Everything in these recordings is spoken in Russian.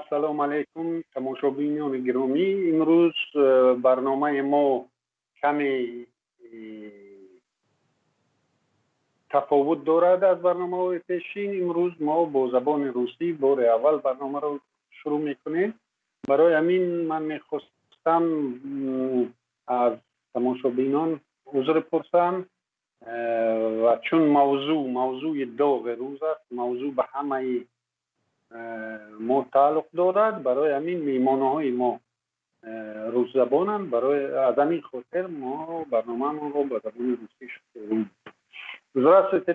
салам алейкум, тамошобинони гиромӣ. Имрӯз барномаи мо каме тафовут дорад аз барномаҳои пешин. Имрӯз мо бо забони русӣ бори аввал барномаро шурӯъ мекунем. барои ҳамин ман мехостам аз тамошобинон узр пурсам ва чун мавзӯи доғи рӯз аст, мавзӯъ ба ҳамаи мо тааллуқ дорад. барои ҳамин меҳмонҳои мо рӯззабонанд. аз ҳамин хотир мо барномаамонро ба забони русӣ шурӯъ. Здравствуйте,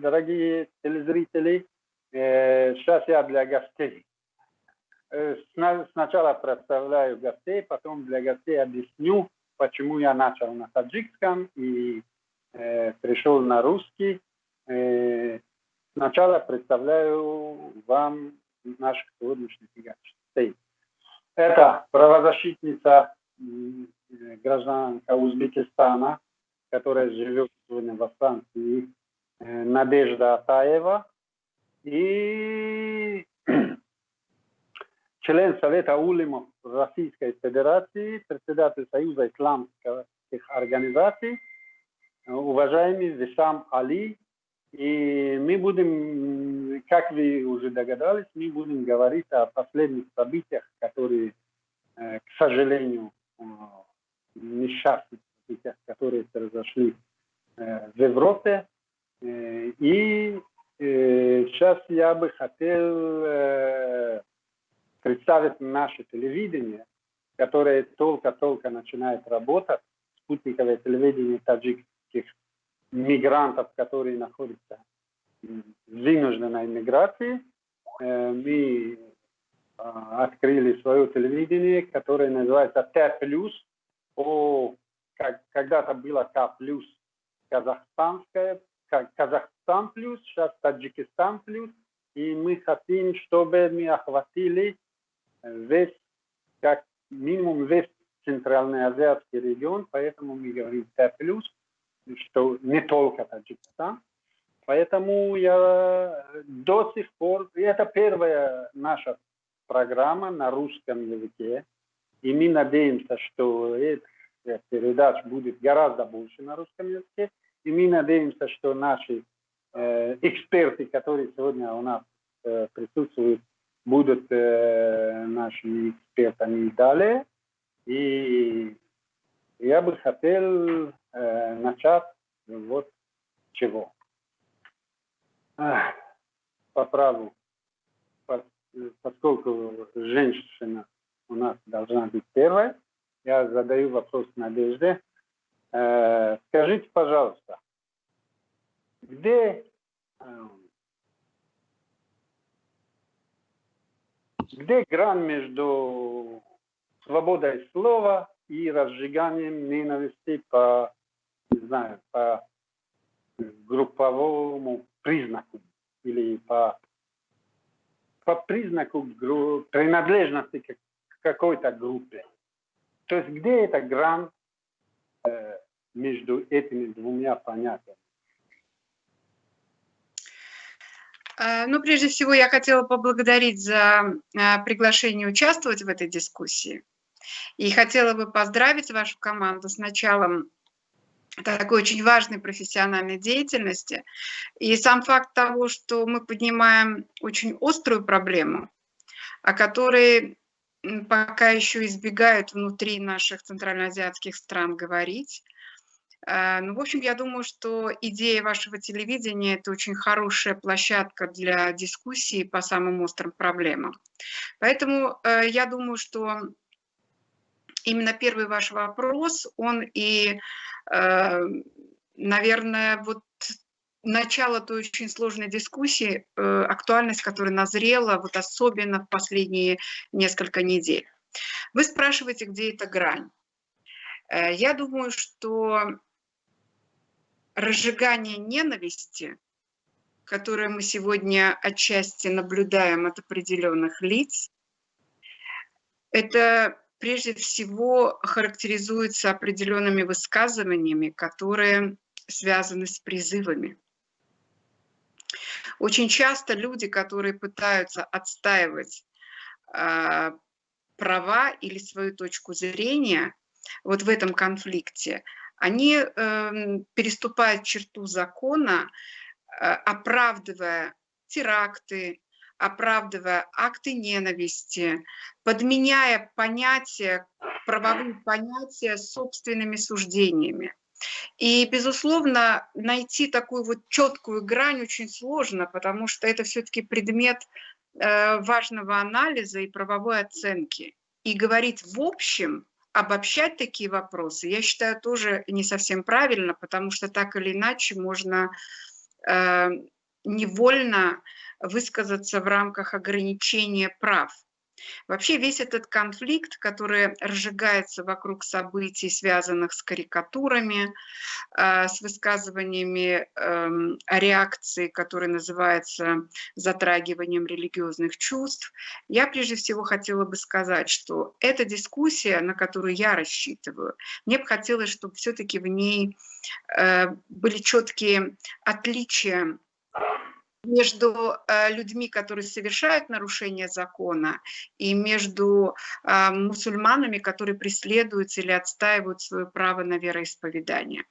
дорогие телезрители. Сейчас я для гостей. Сначала представляю гостей, потом для гостей объясню, почему я начал на таджикском и пришел на русский. Сначала представляю вам наших сегодняшних гостей. Это правозащитница, гражданка Узбекистана, которая живет сегодня во Франции, Надежда Атаева, и член Совета улемов Российской Федерации, председатель Союза исламских организаций, уважаемый Висам Али. И мы будем, как вы уже догадались, мы будем говорить о последних событиях, которые, к сожалению, несчастных событиях, которые произошли в Европе. И сейчас я бы хотел представить наше телевидение, которое только начинает работать, спутниковое телевидение таджикских мигрантов, которые находятся в вынужденной миграции. Мы открыли свое телевидение, которое называется Т+. Когда-то было К+, казахстанское, Казахстан+, сейчас Таджикистан+. И мы хотим, чтобы мы охватили весь, как минимум весь центральноазиатский регион, поэтому мы говорим Т+, что не только Таджикистан. Поэтому я до сих пор... Это первая наша программа на русском языке. И мы надеемся, что эта передача будет гораздо больше на русском языке. И мы надеемся, что наши эксперты, которые сегодня у нас присутствуют, будут нашими экспертами и далее. И я бы хотел начать вот чего. По праву, поскольку женщина у нас должна быть первой, я задаю вопрос Надежде. Скажите, пожалуйста, где грань между свободой слова и разжиганием ненависти по групповому признаку или по признаку принадлежности к какой-то группе? То есть где эта грань между этими двумя понятиями? Ну, прежде всего, я хотела поблагодарить за приглашение участвовать в этой дискуссии. И хотела бы поздравить вашу команду с началом такой очень важной профессиональной деятельности. И сам факт того, что мы поднимаем очень острую проблему, о которой пока еще избегают внутри наших центральноазиатских стран говорить. Ну, в общем, я думаю, что идея вашего телевидения – это очень хорошая площадка для дискуссии по самым острым проблемам. Поэтому я думаю, что именно первый ваш вопрос, он и, наверное, вот начало той очень сложной дискуссии, актуальность которой назрела вот особенно в последние несколько недель. Вы спрашиваете, где эта грань. Я думаю, что разжигание ненависти, которое мы сегодня отчасти наблюдаем от определенных лиц, это прежде всего характеризуется определенными высказываниями, которые связаны с призывами. Очень часто люди, которые пытаются отстаивать права или свою точку зрения вот в этом конфликте, они переступают черту закона, оправдывая теракты, оправдывая акты ненависти, подменяя понятия, правовые понятия собственными суждениями. И, безусловно, найти такую вот четкую грань очень сложно, потому что это все-таки предмет важного анализа и правовой оценки. И говорить в общем, обобщать такие вопросы, я считаю, тоже не совсем правильно, потому что так или иначе можно невольно высказаться в рамках ограничения прав. Вообще весь этот конфликт, который разжигается вокруг событий, связанных с карикатурами, с высказываниями о реакции, которая называется затрагиванием религиозных чувств, я прежде всего хотела бы сказать, что эта дискуссия, на которую я рассчитываю, мне бы хотелось, чтобы все-таки в ней были четкие отличия между людьми, которые совершают нарушение закона, и между мусульманами, которые преследуют или отстаивают свое право на вероисповедание.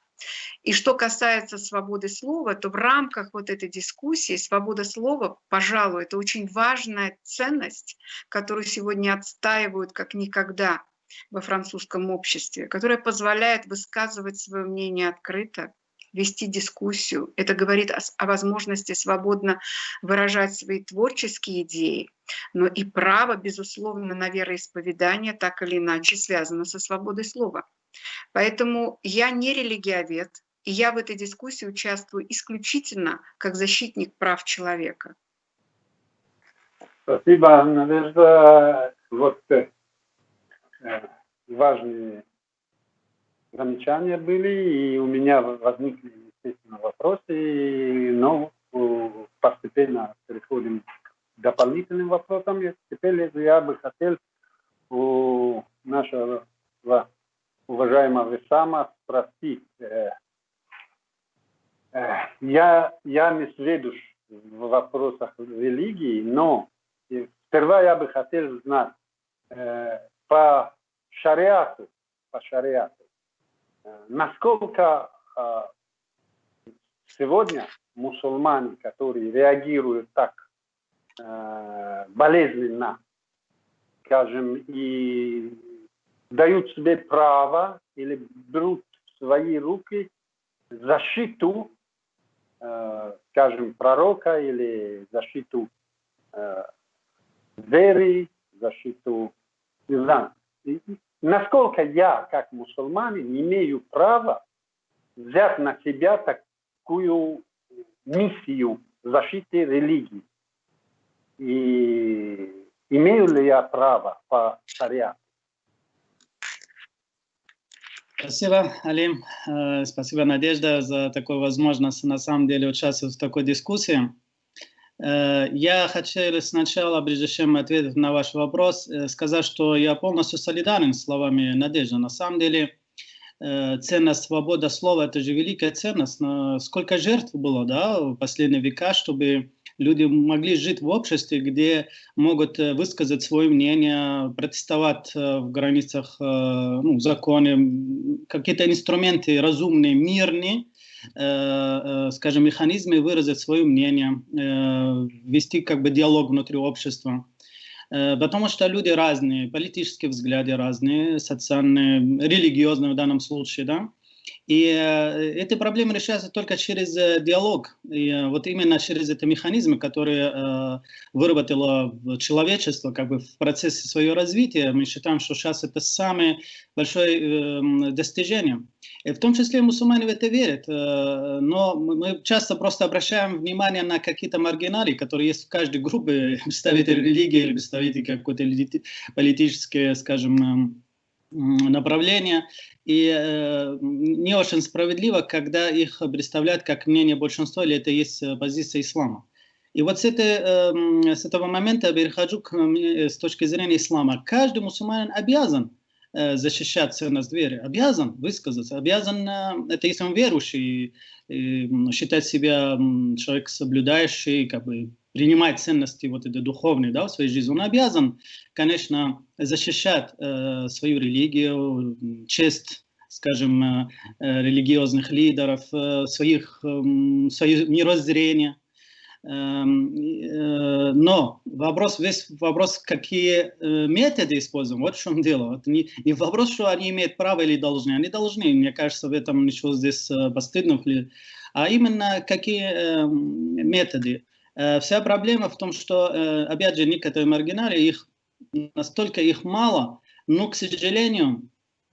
И что касается свободы слова, то в рамках вот этой дискуссии свобода слова, пожалуй, это очень важная ценность, которую сегодня отстаивают как никогда во французском обществе, которая позволяет высказывать свое мнение открыто, вести дискуссию. Это говорит о возможности свободно выражать свои творческие идеи, но и право, безусловно, на вероисповедание так или иначе связано со свободой слова. Поэтому я не религиовед, и я в этой дискуссии участвую исключительно как защитник прав человека. Спасибо, Надежда. Вот важные замечания были, и у меня возникли, естественно, вопросы, но постепенно переходим к дополнительным вопросам. И теперь я бы хотел у нашего уважаемого Вессама спросить. Я не сведущ в вопросах религии, но сперва я бы хотел знать по шариату, насколько сегодня мусульмане, которые реагируют так болезненно, скажем, и дают себе право или берут в свои руки защиту, скажем, пророка или защиту веры, защиту, не знаю. Насколько я, как мусульманин, имею право взять на себя такую миссию защиты религии? И имею ли я право по шариату? Спасибо, Алим. Спасибо, Надежда, за такую возможность на самом деле участвовать в такой дискуссии. Я хотел сначала, прежде чем ответить на ваш вопрос, сказать, что я полностью солидарен с словами Надежды. На самом деле, ценность свободы слова – это же великая ценность. Но сколько жертв было, да, в последние века, чтобы люди могли жить в обществе, где могут высказать свое мнение, протестовать в границах закона, какие-то инструменты разумные, мирные, скажем, механизмы выразить свое мнение, вести как бы диалог внутри общества. Потому что люди разные, политические взгляды разные, социальные, религиозные в данном случае, да. И эти проблемы решаются только через диалог. И вот именно через эти механизмы, которые выработало человечество как бы в процессе своего развития, мы считаем, что сейчас это самое большое достижение. И в том числе мусульмане в это верят. Но мы часто просто обращаем внимание на какие-то маргинали, которые есть в каждой группе, представители религии или представители какой-то политической, скажем, направления. И не очень справедливо, когда их представляют как мнение большинства, или это есть позиция ислама. И вот с этого момента я перехожу с точки зрения ислама. Каждый мусульманин обязан защищать ценность веры, обязан высказаться, обязан, это если он верующий, считать себя человек соблюдающий, как бы принимает ценности вот эти духовные, да, в своей жизни, он обязан, конечно, защищать свою религию, честь, скажем, религиозных лидеров, свое мироззрение. Но весь вопрос, какие методы используем, вот в чем дело. Вот не вопрос, что они имеют право или должны. Они должны, мне кажется, в этом ничего здесь постыдного. А именно, какие методы. Вся проблема в том, что, опять же, некоторые маргинали, настолько их мало, но, к сожалению,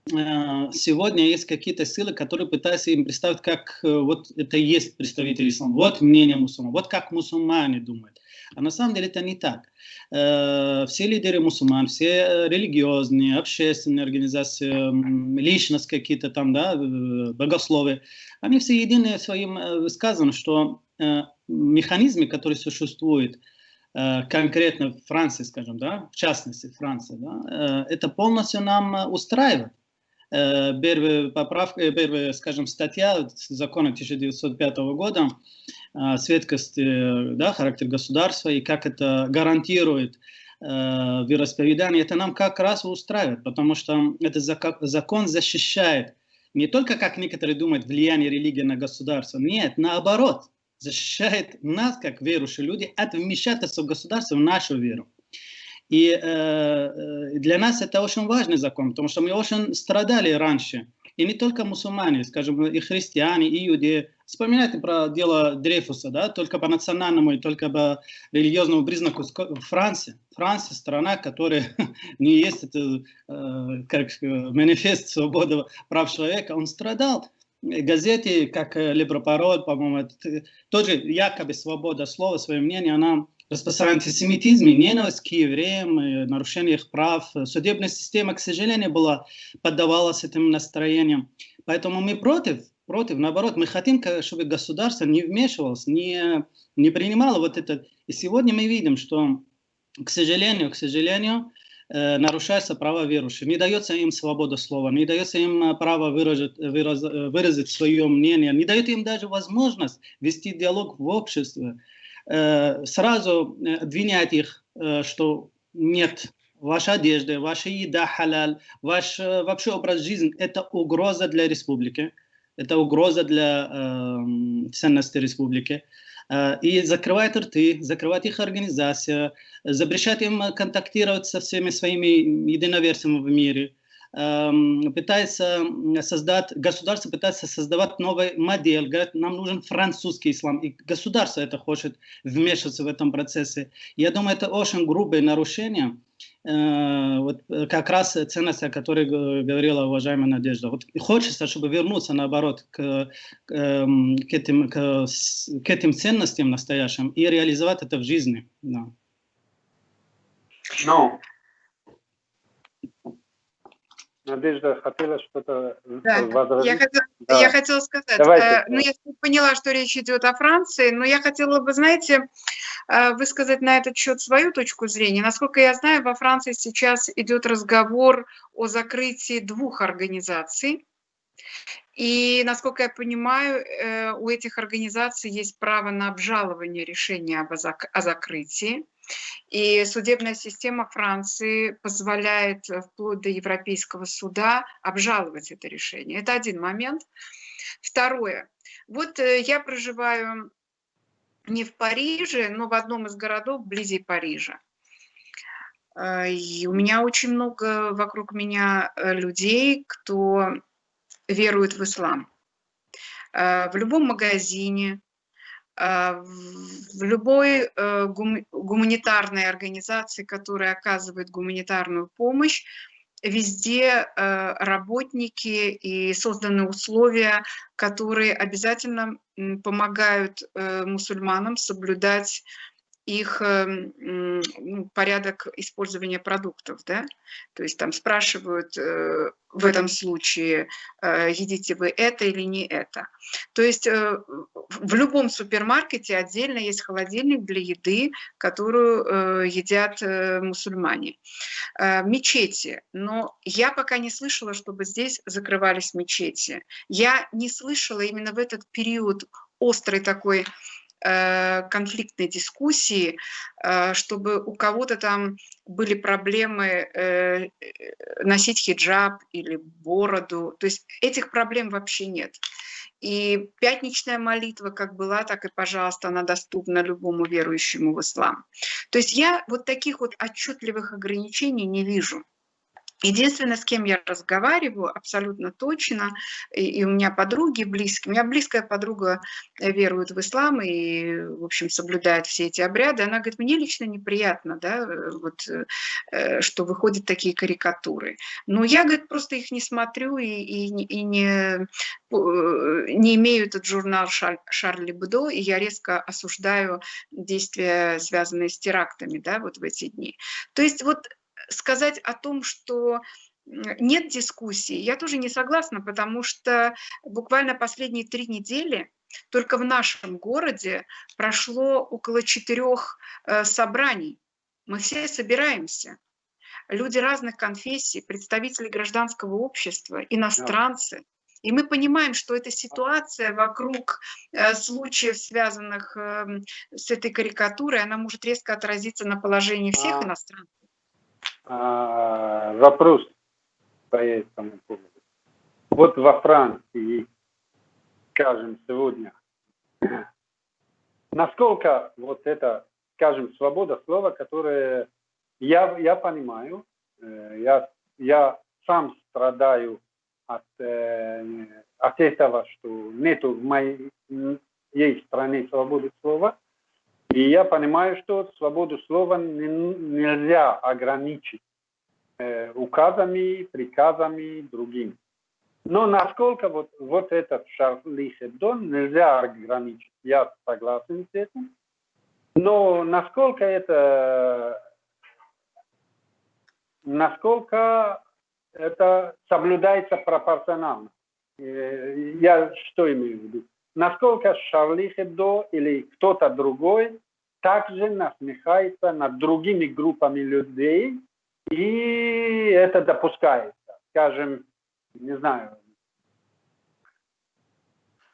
сегодня есть какие-то силы, которые пытаются им представить, как вот это и есть представители ислама, вот мнение мусульман, вот как мусульмане думают. А на самом деле это не так. Все лидеры мусульман, все религиозные, общественные организации, личность какие-то там, да, богословы, они все едины своим высказыванием, что механизмы, которые существуют, конкретно в Франции, скажем, да, в частности Франции, да, это полностью нам устраивает. Первая, скажем, статья закона 1905 года светскости, да, характер государства и как это гарантирует вероисповедание, это нам как раз устраивает, потому что этот закон защищает не только, как некоторые думают, влияние религии на государство, нет, наоборот, защищает нас, как верующие люди, от вмешательства государства в нашу веру. И для нас это очень важный закон, потому что мы очень страдали раньше. И не только мусульмане, скажем, и христиане, и иудеи. Вспоминайте про дело Дрейфуса, да, только по национальному и только по религиозному признаку Франция. Франция – страна, которая не есть это, как манифест свободы прав человека. Он страдал. Газеты, как Лебропароль, по-моему, тоже якобы свобода слова, свое мнение, она распространяет антисемитизм, ненависть к евреям, нарушение их прав. Судебная система, к сожалению, поддавалась этим настроениям. Поэтому мы против, наоборот, мы хотим, чтобы государство не вмешивалось, не принимало вот это. И сегодня мы видим, что, к сожалению, нарушаются права верующих, не дается им свобода слова, не дается им право выразить свое мнение, не дает им даже возможность вести диалог в обществе. Сразу обвиняют их, что нет, ваша одежда, ваша еда халаль, ваш вообще образ жизни – это угроза для республики, это угроза для ценности республики. И закрывает рты, закрывает их организация, запрещает им контактировать со всеми своими единоверцами в мире. Государство пытается создавать новую модель, говорит, нам нужен французский ислам, и государство это хочет вмешиваться в этом процессе. Я думаю, это очень грубое нарушение, вот как раз ценности, о которой говорила уважаемая Надежда. Вот хочется, чтобы вернуться, наоборот, к этим ценностям настоящим и реализовать это в жизни. Да. Ну, Надежда хотела что-то возразить. Я хотела сказать, ну, я поняла, что речь идет о Франции, но я хотела бы, знаете, высказать на этот счет свою точку зрения. Насколько я знаю, во Франции сейчас идет разговор о закрытии 2 организаций. И, насколько я понимаю, у этих организаций есть право на обжалование решения о закрытии. И судебная система Франции позволяет вплоть до Европейского суда обжаловать это решение. Это один момент. Второе. Вот я проживаю не в Париже, но в одном из городов вблизи Парижа. И у меня очень много вокруг меня людей, кто верует в ислам. В любом магазине, в любой гуманитарной организации, которая оказывает гуманитарную помощь, везде работники и созданы условия, которые обязательно помогают мусульманам соблюдать их порядок использования продуктов, да? То есть там спрашивают в этом случае, едите вы это или не это. То есть в любом супермаркете отдельно есть холодильник для еды, которую едят мусульмане. Мечети. Но я пока не слышала, чтобы здесь закрывались мечети. Я не слышала именно в этот период острой такой конфликтной дискуссии, чтобы у кого-то там были проблемы носить хиджаб или бороду. То есть этих проблем вообще нет. И пятничная молитва как была, так и, пожалуйста, она доступна любому верующему в ислам. То есть я вот таких вот отчетливых ограничений не вижу. Единственное, с кем я разговариваю абсолютно точно, и у меня подруги близкие, у меня близкая подруга верует в ислам и, в общем, соблюдает все эти обряды, она говорит, мне лично неприятно, да, вот, что выходят такие карикатуры. Но я, говорит, просто их не смотрю и не имею этот журнал Шарли Эбдо, и я резко осуждаю действия, связанные с терактами, да, вот в эти дни. То есть вот сказать о том, что нет дискуссий, я тоже не согласна, потому что буквально последние 3 недели только в нашем городе прошло около 4 собраний. Мы все собираемся. Люди разных конфессий, представители гражданского общества, иностранцы. И мы понимаем, что эта ситуация вокруг случаев, связанных с этой карикатурой, она может резко отразиться на положении всех иностранцев. Вопрос по этому поводу. Вот во Франции, скажем, сегодня, насколько вот это, скажем, свобода слова, которая я понимаю, я сам страдаю от этого, что нету в моей стране свободы слова. И я понимаю, что свободу слова нельзя ограничить указами, приказами, другим. Но насколько вот этот Шарли Эбдо нельзя ограничить, я согласен с этим. Но насколько это соблюдается пропорционально? Я что имею в виду? Насколько Шарли Эбдо или кто-то другой также насмехается над другими группами людей, и это допускается. Скажем, не знаю,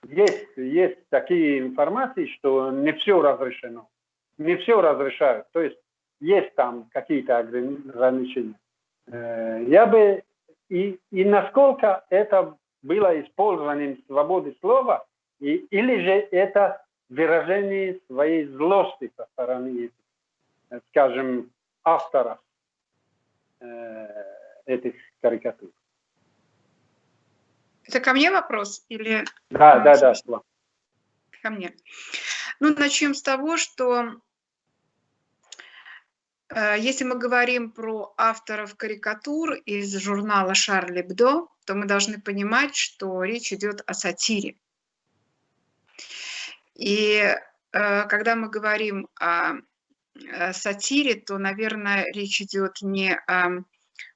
есть такие информации, что не все разрешено. Не все разрешают. То есть есть там какие-то ограничения. Я бы... И насколько это было использованием свободы слова, или же это выражение своей злости со стороны, скажем, авторов этих карикатур. Это ко мне вопрос? Или... Да. Ко мне. Ну, начнем с того, что если мы говорим про авторов карикатур из журнала Шарли Эбдо, то мы должны понимать, что речь идет о сатире. И когда мы говорим о сатире, то, наверное, речь идет не о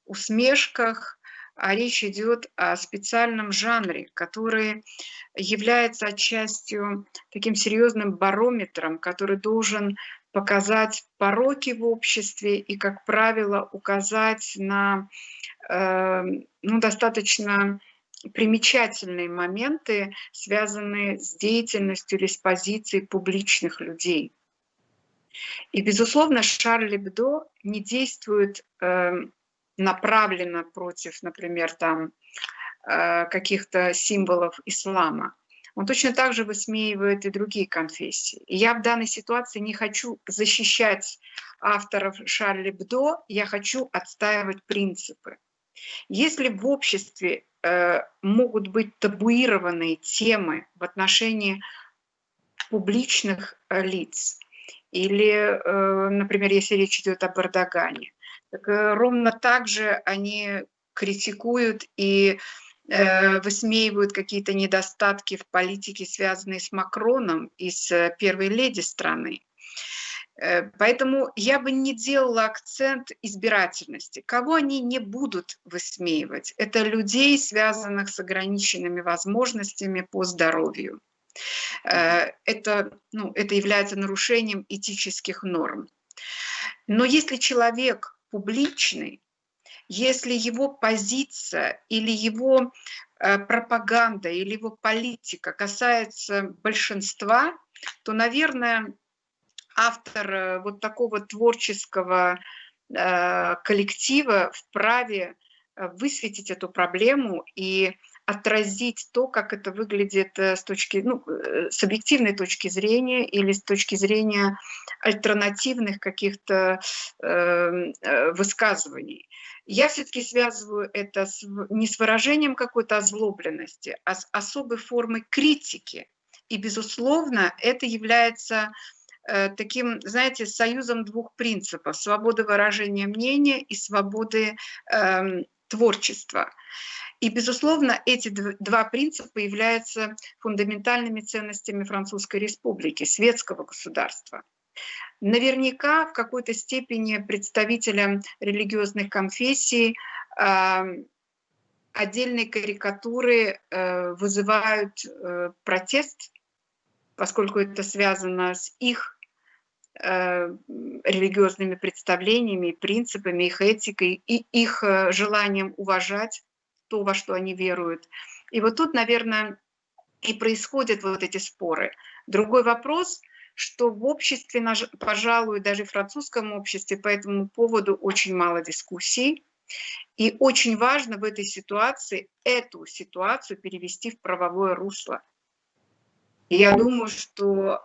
усмешках, а речь идет о специальном жанре, который является отчасти таким серьезным барометром, который должен показать пороки в обществе и, как правило, указать на достаточно примечательные моменты, связанные с деятельностью или с позицией публичных людей. И, безусловно, Шарль Эбдо не действует направленно против, например, там, каких-то символов ислама. Он точно так же высмеивает и другие конфессии. И я в данной ситуации не хочу защищать авторов Шарли Эбдо, я хочу отстаивать принципы. Если в обществе могут быть табуированные темы в отношении публичных лиц, или, например, если речь идет об Эрдогане, так ровно так же они критикуют и высмеивают какие-то недостатки в политике, связанные с Макроном и с первой леди страны. Поэтому я бы не делала акцент избирательности. Кого они не будут высмеивать? Это людей, связанных с ограниченными возможностями по здоровью. Это является нарушением этических норм. Но если человек публичный, если его позиция или его пропаганда или его политика касается большинства, то, наверное, автор вот такого творческого коллектива вправе высветить эту проблему и отразить то, как это выглядит с с объективной точки зрения или с точки зрения альтернативных каких-то высказываний. Я все-таки связываю это не с выражением какой-то озлобленности, а с особой формой критики. И, безусловно, это является таким, знаете, союзом двух принципов: свободы выражения мнения и свободы творчества. И, безусловно, эти два принципа являются фундаментальными ценностями Французской Республики, светского государства. Наверняка в какой-то степени представителям религиозных конфессий отдельные карикатуры вызывают протест, поскольку это связано с их религиозными представлениями, принципами, их этикой и их желанием уважать то, во что они веруют. И вот тут, наверное, и происходят вот эти споры. Другой вопрос, что в обществе, пожалуй, даже в французском обществе по этому поводу очень мало дискуссий. И очень важно в этой ситуации эту ситуацию перевести в правовое русло. И я думаю, что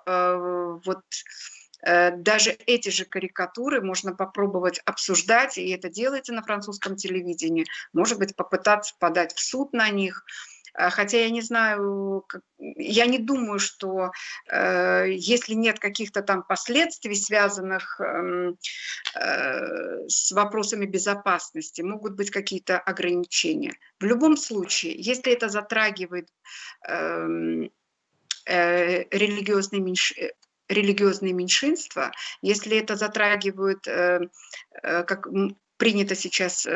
даже эти же карикатуры можно попробовать обсуждать, и это делается на французском телевидении. Может быть, попытаться подать в суд на них. Хотя я не знаю, я не думаю, что если нет каких-то там последствий, связанных с вопросами безопасности, могут быть какие-то ограничения. В любом случае, если это затрагивает религиозные меньшинства, если это затрагивает, как принято сейчас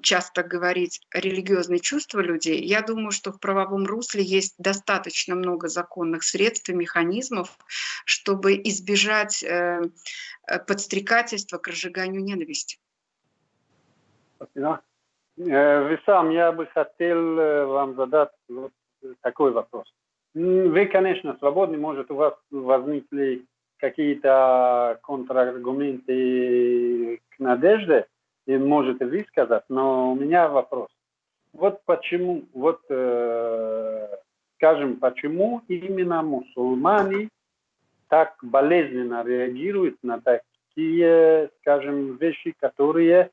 часто говорить, религиозные чувства людей, я думаю, что в правовом русле есть достаточно много законных средств и механизмов, чтобы избежать подстрекательства к разжиганию ненависти. Спасибо. Виссам, я бы хотел вам задать вот такой вопрос. Вы, конечно, свободны, может, у вас возникли какие-то контраргументы к Надежде, и можете высказать, но у меня вопрос. Вот почему, скажем, почему именно мусульмане так болезненно реагируют на такие, скажем, вещи, которые,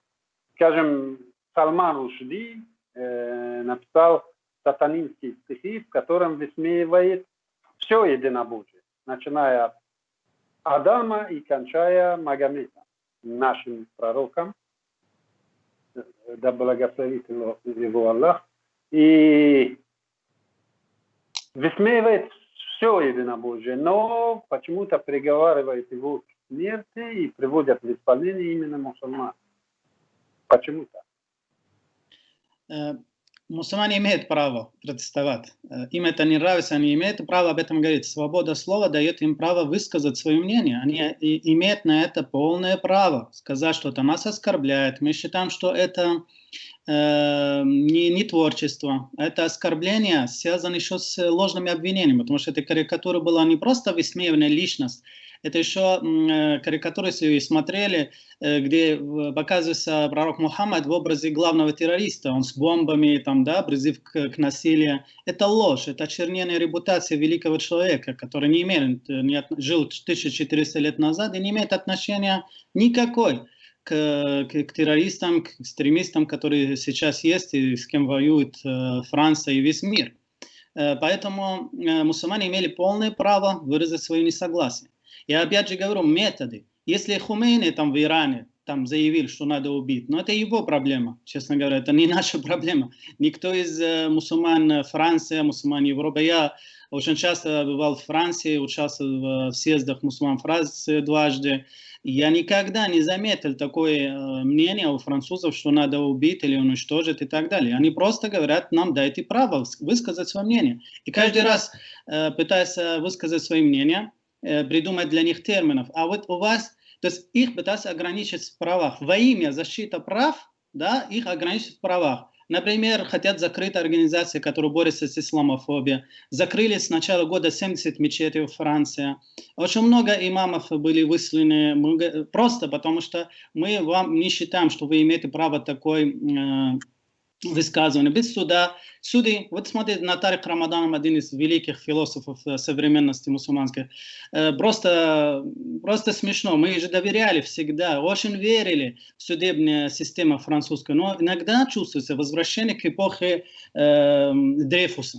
скажем, Салман Рушди написал сатанинские стихи, в котором высмеивает все единобожие, начиная от Адама и кончая Магометом, нашим пророком, да благословит его Аллах, и высмеивает все единобожие, но почему-то приговаривает его к смерти и приводят в исполнение именно мусульман. Почему-то. Мусульмане имеют право протестовать. Им это не нравится, они имеют право об этом говорить. Свобода слова дает им право высказать свое мнение. Они имеют на это полное право. Сказать, что это нас оскорбляет. Мы считаем, что это не творчество. Это оскорбление связано еще с ложными обвинениями. Потому что эта карикатура была не просто высмеиванная личность. Это еще карикатуры, если вы смотрели, где показывается пророк Мухаммад в образе главного террориста. Он с бомбами, там, да, призыв к насилию. Это ложь, это очернение репутации великого человека, который жил 1400 лет назад и не имеет отношения никакой к террористам, к экстремистам, которые сейчас есть и с кем воюет Франция и весь мир. Поэтому мусульмане имели полное право выразить свое несогласие. Я опять же говорю, методы. Если Хумейни там в Иране там заявил, что надо убить, но это его проблема, честно говоря, это не наша проблема. Никто из мусульман Франции, мусульман Европы, я очень часто бывал в Франции, участвовал в съездах мусульман Франции дважды. Я никогда не заметил такое мнение у французов, что надо убить или уничтожить и так далее. Они просто говорят, нам дайте право высказать свое мнение. И каждый раз, пытаясь высказать свое мнение, придумать для них терминов. А вот у вас, то есть их пытаются ограничить в правах. Во имя защиты прав, да, их ограничить в правах. Например, хотят закрыть организации, которые борются с исламофобией. Закрыли с начала года 70 мечетей в Франции. Очень много имамов были высланы просто потому, что мы вам не считаем, что вы имеете право такой высказывания без суда. Суды, вот смотрите, на Тарик Рамадан, один из великих философов современности мусульманской, просто смешно. Мы же доверяли всегда, очень верили в судебную систему французскую, но иногда чувствуется возвращение к эпохе Дрейфуса.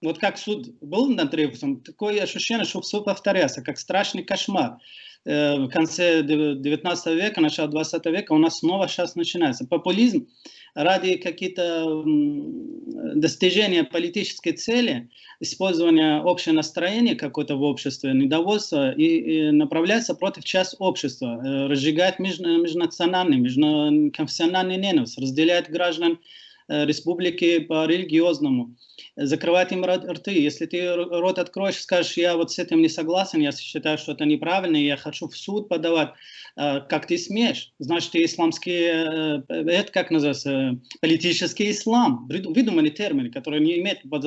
Вот как суд был над Дрейфусом, такое ощущение, что все повторяется, как страшный кошмар. В конце 19 века, начало 20 века у нас снова сейчас начинается. Популизм ради каких-то достижения политической цели, использования общего настроения какое-то в обществе, недовольства и направляется против части общества, разжигает межнациональный, межконфессиональный ненависть, разделяет граждан республики по религиозному, закрывает им рты. Если ты рот откроешь и скажешь, я вот с этим не согласен, я считаю, что это неправильно, я хочу в суд подавать, как ты смеешь? Значит, ты исламский, это как называется, политический ислам, выдуманный термин, который не имеет под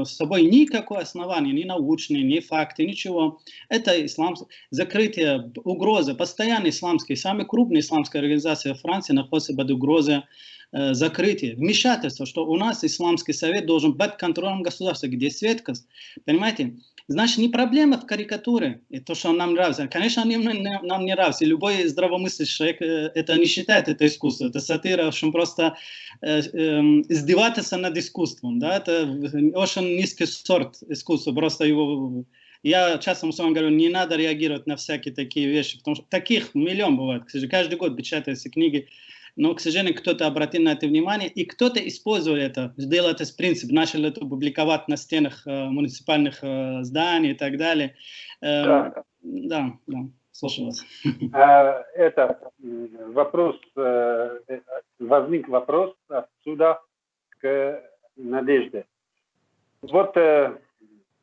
собой никакого основания, ни научные, ни факты, ничего. Это ислам, закрытие, угроза, постоянно исламские, самые крупные исламские организации Франции находятся под угрозой закрытие, вмешательство, что у нас Исламский совет должен быть контролем государства, где светскость. Понимаете? Значит, не проблема в карикатуре, и то, что нам нравится. Конечно, нам не нравится. И любой здравомыслящий человек это не считает, это искусство. Это сатира, в общем, просто издеваться над искусством. Да? Это очень низкий сорт искусства. Просто его... Я часто мусульманам говорю, не надо реагировать на всякие такие вещи, потому что таких миллион бывает. Каждый год печатаются книги. Но, к сожалению, кто-то обратил на это внимание, и кто-то использовал это, сделал это с принципом, начал это публиковать на стенах муниципальных зданий и так далее. Да, слушаю вас. Это вопрос, возник вопрос отсюда к Надежде. Вот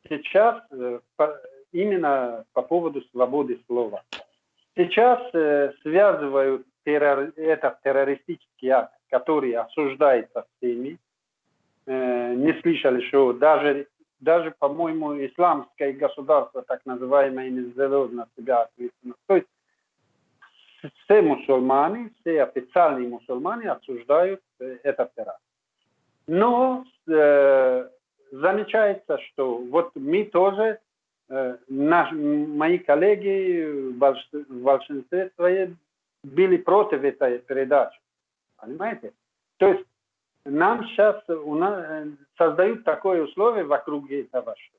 сейчас именно по поводу свободы слова. Сейчас связывают этот террористический акт, который осуждается всеми. Не слышали, что даже по-моему, исламское государство, так называемое, не взяло на себя ответственность. То есть все мусульмане, все официальные мусульмане осуждают этот теракт. Но замечается, что вот мы тоже, мои коллеги в большинстве своем были против этой передачи. Понимаете? То есть нам сейчас создают такое условие вокруг этого, что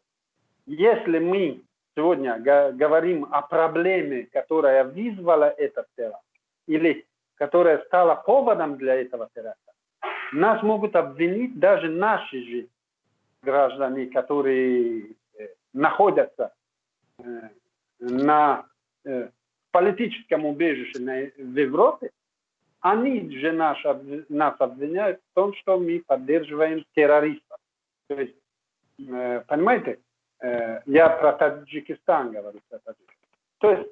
если мы сегодня говорим о проблеме, которая вызвала этот теракт, или которая стала поводом для этого теракта, нас могут обвинить даже наши же граждане, которые находятся на политическом убежище в Европе, они же нас обвиняют в том, что мы поддерживаем террористов. То есть, понимаете, я про Таджикистан говорю. То есть,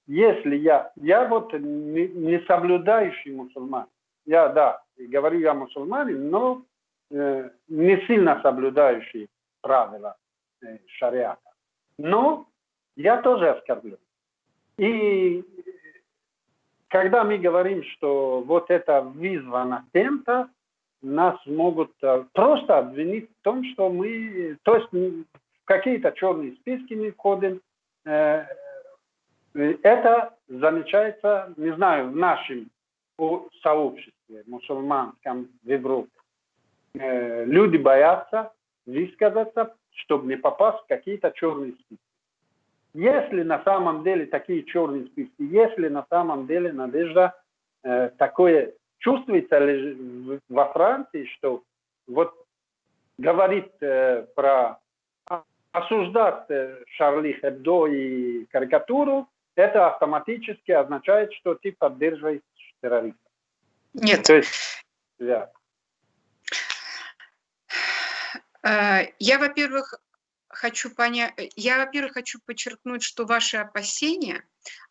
если я вот не соблюдающий мусульманин, я мусульманин, но не сильно соблюдающий правила шариата. Но я тоже оскорблен. И когда мы говорим, что вот это вызвано тем-то, нас могут просто обвинить в том, что мы, то есть в какие-то черные списки мы входим. Это замечается, не знаю, в нашем сообществе мусульманском в Европе. Люди боятся высказаться, чтобы не попасть в какие-то черные списки. Если на самом деле такие черные списки, если на самом деле, Надежда, такое чувствуется во Франции, что вот говорит про осуждать Шарли Hebdo и карикатуру, это автоматически означает, что ты поддерживаешь террористов. Нет. То есть, да. Я, во-первых, хочу подчеркнуть, что ваши опасения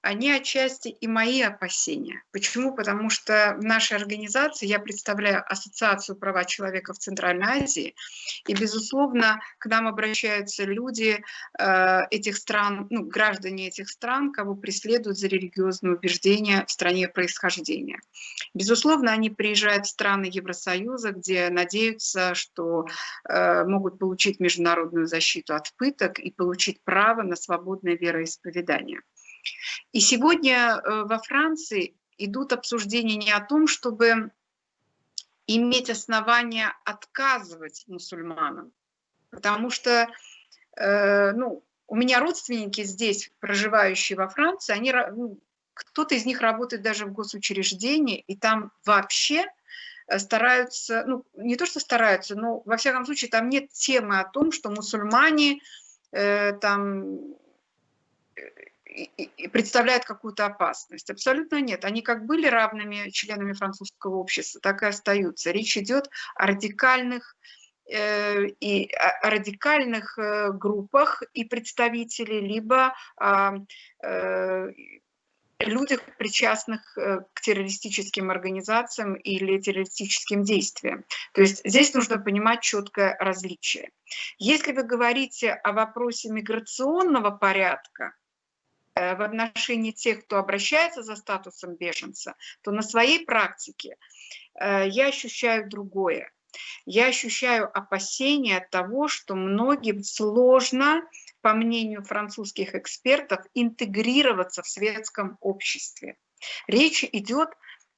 они отчасти и мои опасения. Почему? Потому что в нашей организации я представляю Ассоциацию права человека в Центральной Азии, и, безусловно, к нам обращаются люди этих стран, ну, граждане этих стран, кого преследуют за религиозные убеждения в стране происхождения. Безусловно, они приезжают в страны Евросоюза, где надеются, что могут получить международную защиту от пыток и получить право на свободное вероисповедание. И сегодня во Франции идут обсуждения не о том, чтобы иметь основания отказывать мусульманам, потому что у меня родственники здесь, проживающие во Франции, они, кто-то из них работает даже в госучреждении, и там вообще стараются, ну, не то что стараются, но во всяком случае там нет темы о том, что мусульмане там и представляют какую-то опасность. Абсолютно нет. Они как были равными членами французского общества, так и остаются. Речь идет о радикальных группах и представителей, либо людях, причастных к террористическим организациям или террористическим действиям. То есть здесь нужно понимать четкое различие. Если вы говорите о вопросе миграционного порядка в отношении тех, кто обращается за статусом беженца, то на своей практике я ощущаю другое. Я ощущаю опасения от того, что многим сложно, по мнению французских экспертов, интегрироваться в светском обществе. Речь идет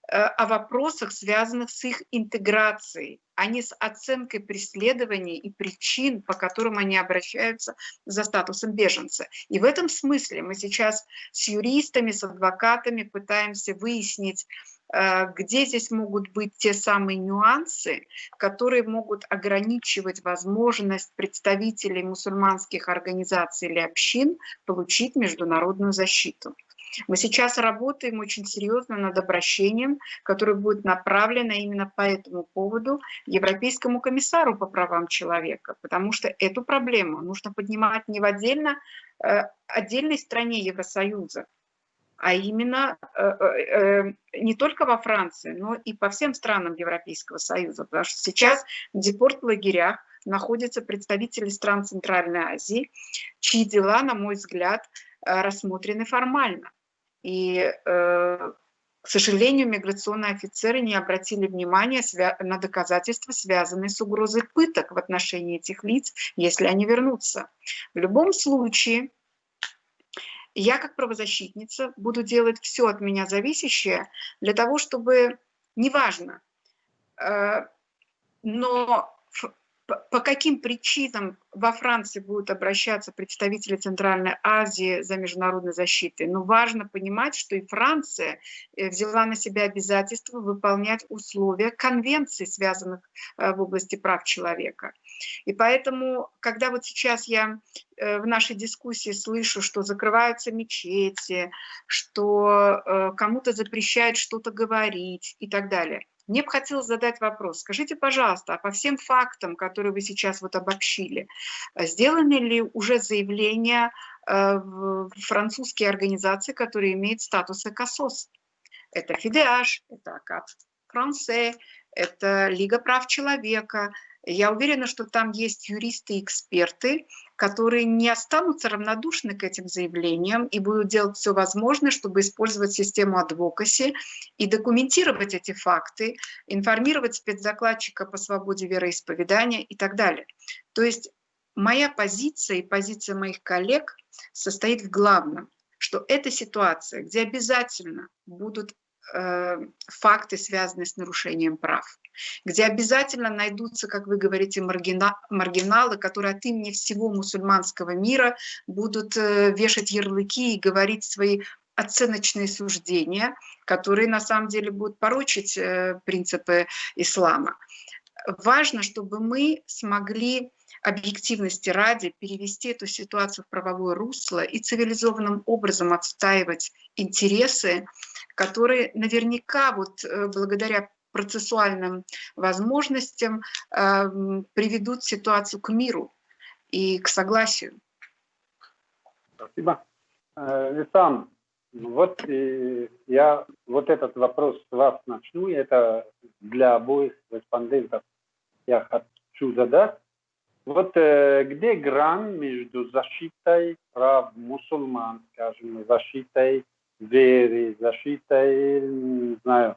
о вопросах, связанных с их интеграцией, а не с оценкой преследований и причин, по которым они обращаются за статусом беженца. И в этом смысле мы сейчас с юристами, с адвокатами пытаемся выяснить, где здесь могут быть те самые нюансы, которые могут ограничивать возможность представителей мусульманских организаций или общин получить международную защиту. Мы сейчас работаем очень серьезно над обращением, которое будет направлено именно по этому поводу Европейскому комиссару по правам человека, потому что эту проблему нужно поднимать не в отдельной стране Евросоюза, а именно не только во Франции, но и по всем странам Европейского Союза, потому что сейчас в депортлагерях находятся представители стран Центральной Азии, чьи дела, на мой взгляд, рассмотрены формально. И, к сожалению, миграционные офицеры не обратили внимания на доказательства, связанные с угрозой пыток в отношении этих лиц, если они вернутся. В любом случае, я как правозащитница буду делать все от меня зависящее для того, чтобы, неважно, но по каким причинам во Франции будут обращаться представители Центральной Азии за международной защитой, но важно понимать, что и Франция взяла на себя обязательство выполнять условия конвенций, связанных в области прав человека. И поэтому, когда вот сейчас я в нашей дискуссии слышу, что закрываются мечети, что кому-то запрещают что-то говорить и так далее, мне бы хотелось задать вопрос. Скажите, пожалуйста, а по всем фактам, которые вы сейчас вот обобщили, сделаны ли уже заявления в французские организации, которые имеют статус ЭКОСОС? Это ФИДЕАЖ, это АКАД Франсе, это Лига прав человека. Я уверена, что там есть юристы и эксперты, которые не останутся равнодушны к этим заявлениям и будут делать все возможное, чтобы использовать систему адвокаси и документировать эти факты, информировать спецдокладчика по свободе вероисповедания и так далее. То есть моя позиция и позиция моих коллег состоит в главном, что это ситуация, где обязательно будут факты, связанные с нарушением прав, где обязательно найдутся, как вы говорите, маргиналы, которые от имени всего мусульманского мира будут вешать ярлыки и говорить свои оценочные суждения, которые на самом деле будут порочить принципы ислама. Важно, чтобы мы смогли объективности ради перевести эту ситуацию в правовое русло и цивилизованным образом отстаивать интересы, которые наверняка вот благодаря процессуальным возможностям приведут ситуацию к миру и к согласию. Спасибо. Витам, Вот я вот этот вопрос с вас начну, это для обоих респондентов я хочу задать. Вот где грань между защитой прав мусульман, скажем, защитой веры, защитой, не знаю,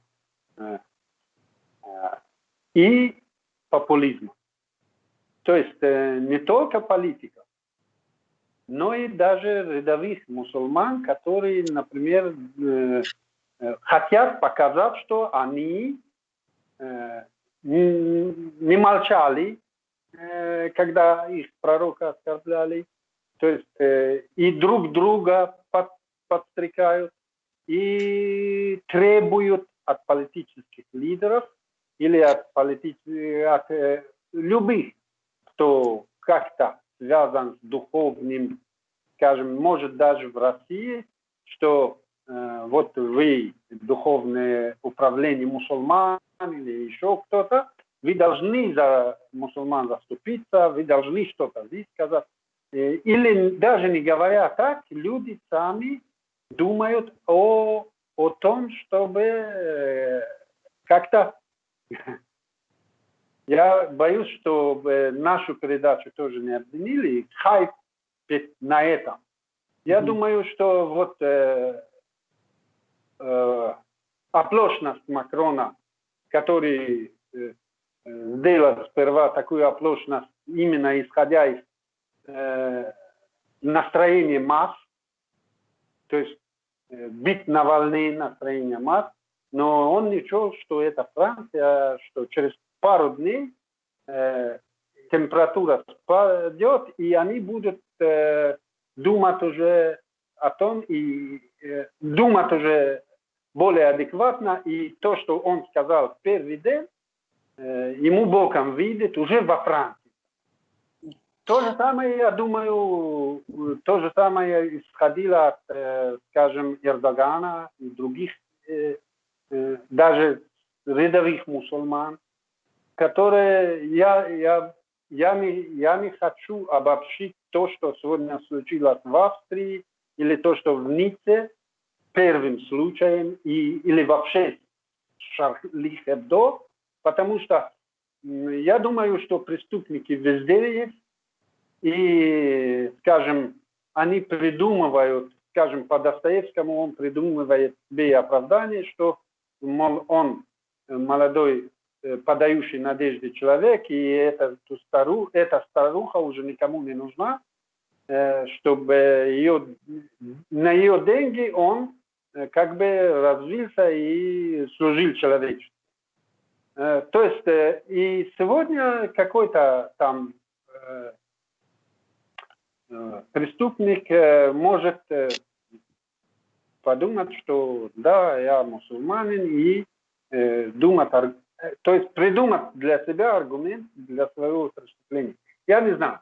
и популизма? То есть не только политика, но и даже рядовых мусульман, которые, например, хотят показать, что они не молчали, когда их пророка оскорбляли, то есть и друг друга подстрекают, и требуют от политических лидеров или от любых, кто как-то связан с духовным, скажем, может даже в России, что вот вы, духовное управление мусульман или еще кто-то, вы должны за мусульман заступиться, вы должны что-то высказать. Или даже не говоря так, люди сами думают о том, чтобы как-то... Я боюсь, что нашу передачу тоже не обвинили, хайп на этом. Я думаю, что вот оплошность Макрона, который сделал сперва такую оплошность, именно исходя из настроения масс, то есть бить на волне настроения масс, но он не чул, что это Франция, что через пару дней температура спадет, и они будут думать уже о том, и думать уже более адекватно, и то, что он сказал в первый день, ему боком видит уже во Франции. То же самое, я думаю, то же самое исходило от, скажем, Эрдогана и других, даже рядовых мусульман, которые я не хочу обобщить то, что сегодня случилось в Австрии, или то, что в Ницце, первым случаем, или вообще Шарли Hebdo, потому что я думаю, что преступники везде есть, и, скажем, они придумывают, скажем, по Достоевскому он придумывает себе оправдание, что, мол, он молодой, подающий надежды человек, и эта старуха уже никому не нужна, чтобы на ее деньги он как бы развился и служил человечеству. То есть и сегодня какой-то там преступник может подумать, что да, я мусульманин, и думать, то есть придумать для себя аргумент для своего преступления. Я не знаю.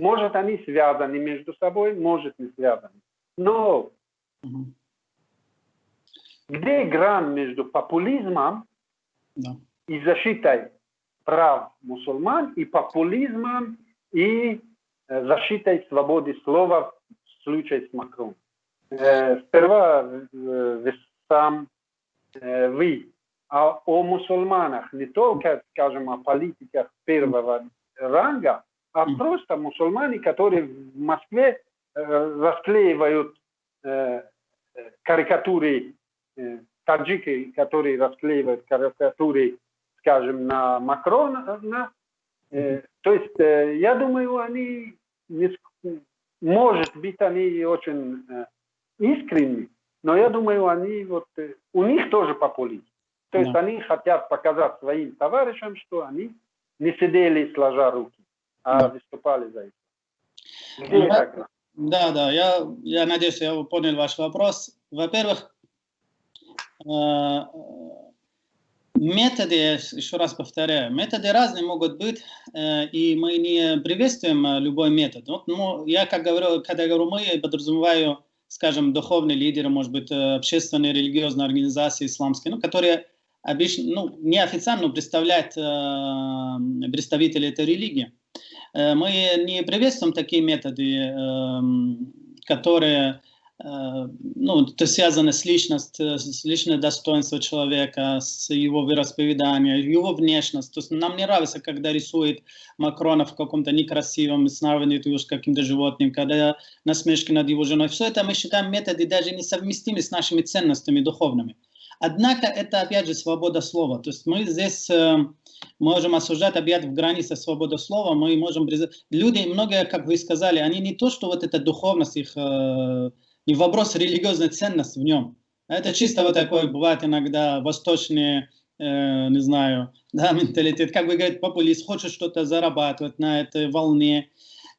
Может, они связаны между собой, может, не связаны. Но где грань между популизмом и защитой прав мусульман, и популизмом, и защитой свободы слова в случае с Макроном? Сперва вы о мусульманах, не только, скажем, о политиках первого ранга, а просто мусульмане, которые в Москве расклеивают карикатуры, таджики, которые расклеивают карикатуры, скажем, на Макрона. То есть, я думаю, они, может быть, они очень искренни, но я думаю, они вот, у них тоже популизм. То есть, они хотят показать своим товарищам, что они не сидели сложа руки, а выступали за это. Да, я надеюсь, я понял ваш вопрос. Во-первых, методы, еще раз повторяю, методы разные могут быть, и мы не приветствуем любой метод. Но я, когда говорю мы, я подразумеваю, скажем, духовные лидеры, может быть, общественные религиозные организации исламские, которые обычно, неофициально представляют представителей этой религии. Мы не приветствуем такие методы, которые ну, это связано с личностью, с личным достоинством человека, с его вероисповеданием, его внешность. То есть нам не нравится, когда рисует Макрона в каком-то некрасивом, сравнивает его с каким-то животным, когда насмешки над его женой. Все это мы считаем методы даже несовместимы с нашими ценностями духовными. Однако это, опять же, свобода слова. То есть мы здесь можем осуждать, опять в границе свободы слова, мы можем... Люди, многие, как вы сказали, они не то, что вот эта духовность их... не вопрос религиозной ценности в нем. Это чисто вот такой, бывает иногда восточный, не знаю, да, менталитет. Как вы говорите, популист, хочет что-то зарабатывать на этой волне.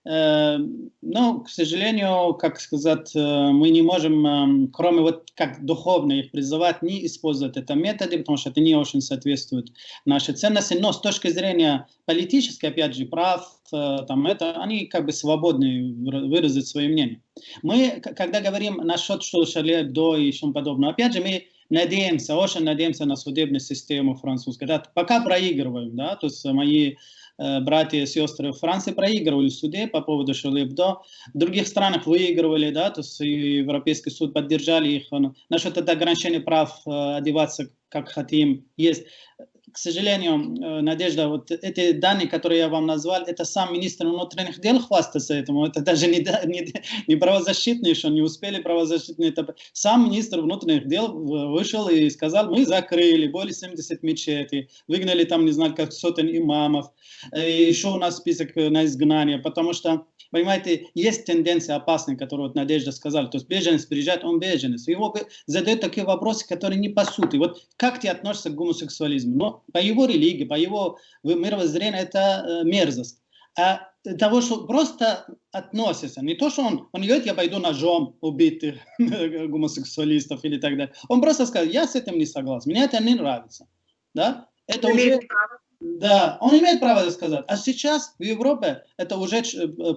Но, к сожалению, как сказать, мы не можем, кроме вот как духовно их призывать, не использовать это методы, потому что это не очень соответствует нашей ценности. Но с точки зрения политической, опять же, прав, там это, они как бы свободны выразить свое мнение. Мы, когда говорим насчет Шарли Эбдо и тому подобное, опять же, мы надеемся, очень надеемся на судебную систему французскую. Да, пока проигрываем, да, то есть мои братья и сестры в Франции проигрывали в суде по поводу Шарли Эбдо, в других странах выигрывали, да, то есть Европейский суд поддержали их. Насчет этого ограничения прав одеваться как хотим есть. К сожалению, Надежда, вот эти данные, которые я вам назвал, это сам министр внутренних дел хвастается этому. Это даже не правозащитные, что не успели правозащитные. Это сам министр внутренних дел вышел и сказал, мы закрыли более 70 мечетей, выгнали там, не знаю, как сотен имамов, и еще у нас список на изгнание, потому что, понимаете, есть тенденция опасная, которую вот Надежда сказала, то есть беженец приезжает, он беженец. Его задают такие вопросы, которые не по сути. Вот как ты относишься к гомосексуализму? Ну, по его религии, по его мировоззрению это мерзость. А того, что просто относится, не то, что он говорит, я пойду ножом убить гомосексуалистов или так далее. Он просто сказал, я с этим не согласен, мне это не нравится. Да? Это уже... Да, он имеет право это сказать. А сейчас в Европе это уже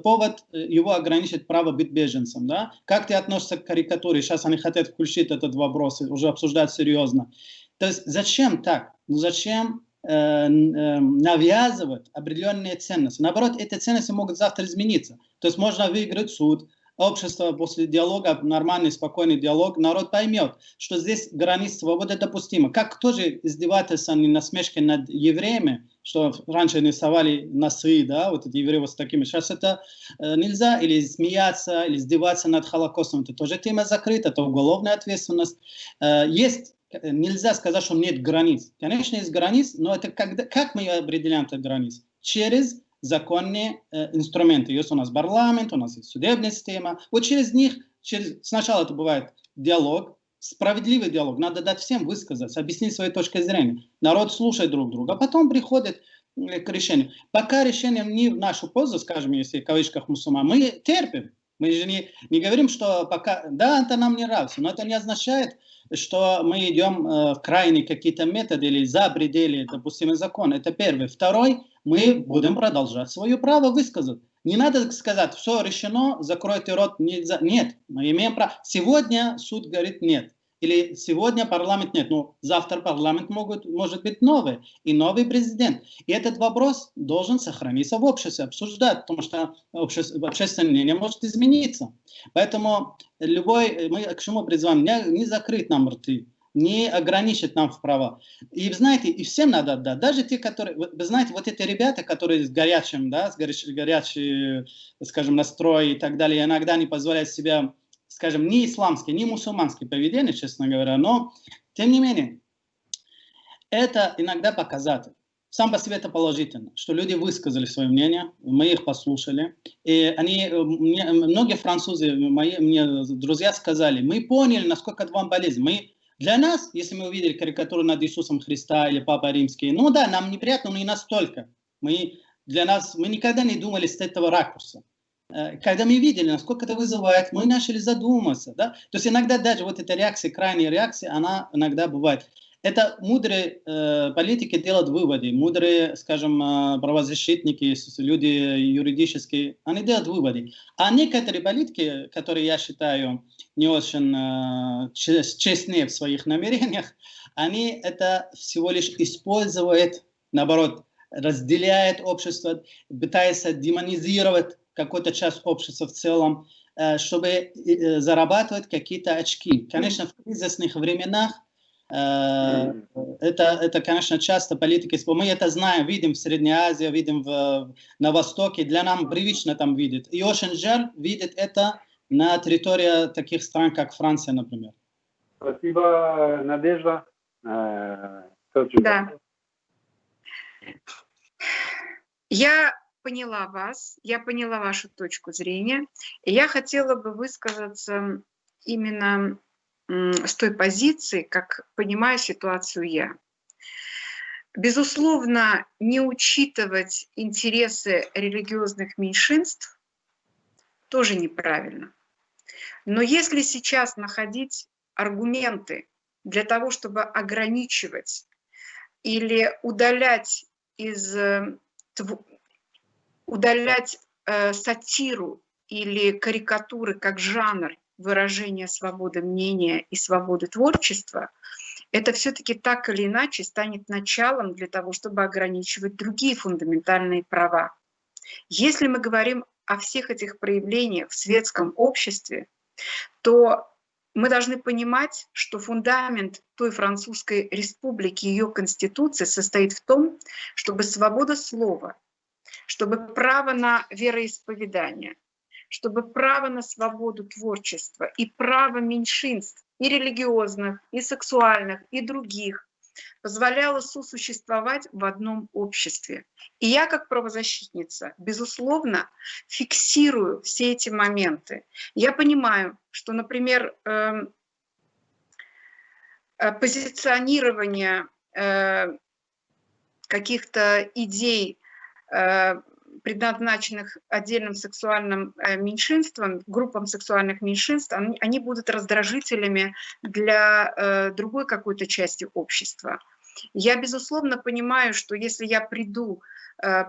повод его ограничить право быть беженцем. Да? Как ты относишься к карикатуре? Сейчас они хотят включить этот вопрос, уже обсуждать серьезно. То есть зачем так? Ну, зачем навязывать определенные ценности? Наоборот, эти ценности могут завтра измениться. То есть можно выиграть суд. Общество после диалога, нормальный, спокойный диалог, народ поймет, что здесь граница свободы допустима. Как тоже издевательство, не насмешки над евреями, что раньше рисовали носы, да, вот эти евреи вот с такими. Сейчас это нельзя, или смеяться, или издеваться над Холокостом. Это тоже тема закрыта, это уголовная ответственность. Есть, нельзя сказать, что нет границ. Конечно, есть границ, но это как мы определяем эти границы? Через законные инструменты. Есть у нас парламент, у нас есть судебная система. Вот через них, сначала это бывает диалог, справедливый диалог. Надо дать всем высказаться, объяснить свои точки зрения. Народ слушает друг друга, а потом приходит к решению. Пока решение не в нашу пользу, скажем, если в кавычках мусульман, мы терпим. Мы же не говорим, что пока, да, это нам не нравится, но это не означает, что мы идем в крайние какие-то методы или за пределы допустимых закона. Это первый. Второй, мы будем продолжать свое право высказать. Не надо сказать, все решено, закройте рот. Нет, мы имеем право. Сегодня суд говорит нет. Или сегодня парламент нет. Но завтра парламент может быть новый. И новый президент. И этот вопрос должен сохраниться в обществе, обсуждать. Потому что общественное мнение может измениться. Поэтому мы к чему призываем? Не закрыть нам рты. Не ограничить нам в права. И знаете, и всем надо отдать. Даже те, которые, вы знаете, вот эти ребята, которые с горячим, да, с горячим, скажем, настрой и так далее, иногда не позволяют себе, скажем, не исламские, не мусульманские поведения, честно говоря, но, тем не менее, это иногда показатель. Сам по себе это положительно, что люди высказали свое мнение, мы их послушали. И многие французы, мне друзья сказали, мы поняли, насколько это вам болезнь. Для нас, если мы увидели карикатуру над Иисусом Христа или Папа Римский, ну да, нам неприятно, но не настолько. Мы никогда не думали с этого ракурса. Когда мы видели, насколько это вызывает, мы начали задуматься. Да? То есть иногда даже вот эта реакция, крайняя реакция, она иногда бывает. Это мудрые политики делают выводы, мудрые, скажем, правозащитники, люди юридические, они делают выводы. А некоторые политики, которые я считаю не очень честны в своих намерениях, они это всего лишь используют, наоборот, разделяют общество, пытаются демонизировать какую-то часть общества в целом. чтобы зарабатывать какие-то очки. Конечно, в кризисных временах это, конечно, часто политики, мы это знаем, видим в Средней Азии, видим на Востоке, для нас привычно там видеть. И очень жаль видеть это на территории таких стран, как Франция, например. Спасибо, Надежда. Да. Я поняла вас, я поняла вашу точку зрения, и я хотела бы высказаться именно с той позиции, как понимаю ситуацию я. Безусловно, не учитывать интересы религиозных меньшинств тоже неправильно. Но если сейчас находить аргументы для того, чтобы ограничивать или удалять сатиру или карикатуры как жанр выражения свободы мнения и свободы творчества, это все-таки так или иначе станет началом для того, чтобы ограничивать другие фундаментальные права. Если мы говорим о всех этих проявлениях в светском обществе, то мы должны понимать, что фундамент той Французской республики, ее конституции состоит в том, чтобы свобода слова, чтобы право на вероисповедание, чтобы право на свободу творчества и право меньшинств, и религиозных, и сексуальных, и других, позволяло сосуществовать в одном обществе. И я, как правозащитница, безусловно, фиксирую все эти моменты. Я понимаю, что, например, позиционирование каких-то идей, предназначенных отдельным сексуальным меньшинствам, группам сексуальных меньшинств, они будут раздражителями для другой какой-то части общества. Я, безусловно, понимаю, что если я приду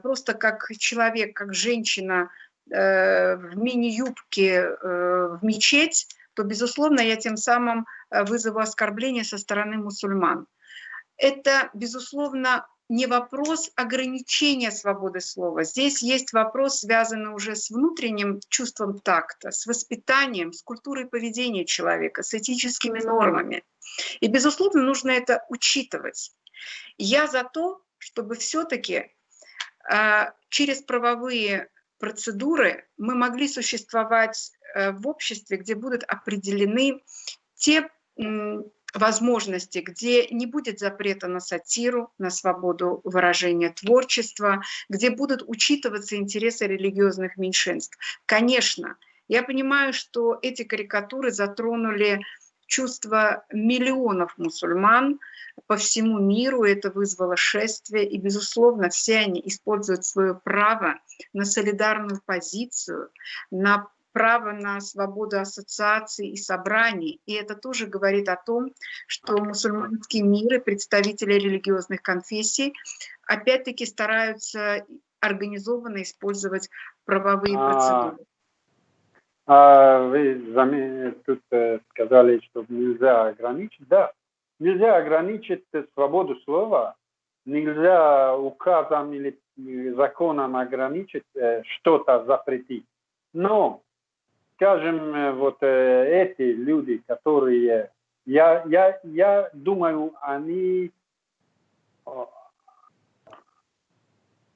просто как человек, как женщина в мини-юбке в мечеть, то, безусловно, я тем самым вызову оскорбление со стороны мусульман. Это, безусловно, не вопрос ограничения свободы слова. Здесь есть вопрос, связанный уже с внутренним чувством такта, с воспитанием, с культурой поведения человека, с этическими нормами. И, безусловно, нужно это учитывать. Я за то, чтобы все-таки через правовые процедуры мы могли существовать в обществе, где будут определены те возможности, где не будет запрета на сатиру, на свободу выражения творчества, где будут учитываться интересы религиозных меньшинств. Конечно, я понимаю, что эти карикатуры затронули чувства миллионов мусульман по всему миру, это вызвало шествие, и, безусловно, все они используют свое право на солидарную позицию, на право на свободу ассоциаций и собраний. И это тоже говорит о том, что мусульманский мир и представители религиозных конфессий опять-таки стараются организованно использовать правовые процедуры. Вы тут сказали, что нельзя ограничить. Да, нельзя ограничить свободу слова, нельзя указом или законом ограничить, что-то запретить. Но скажем, вот эти люди, которые, я думаю, они,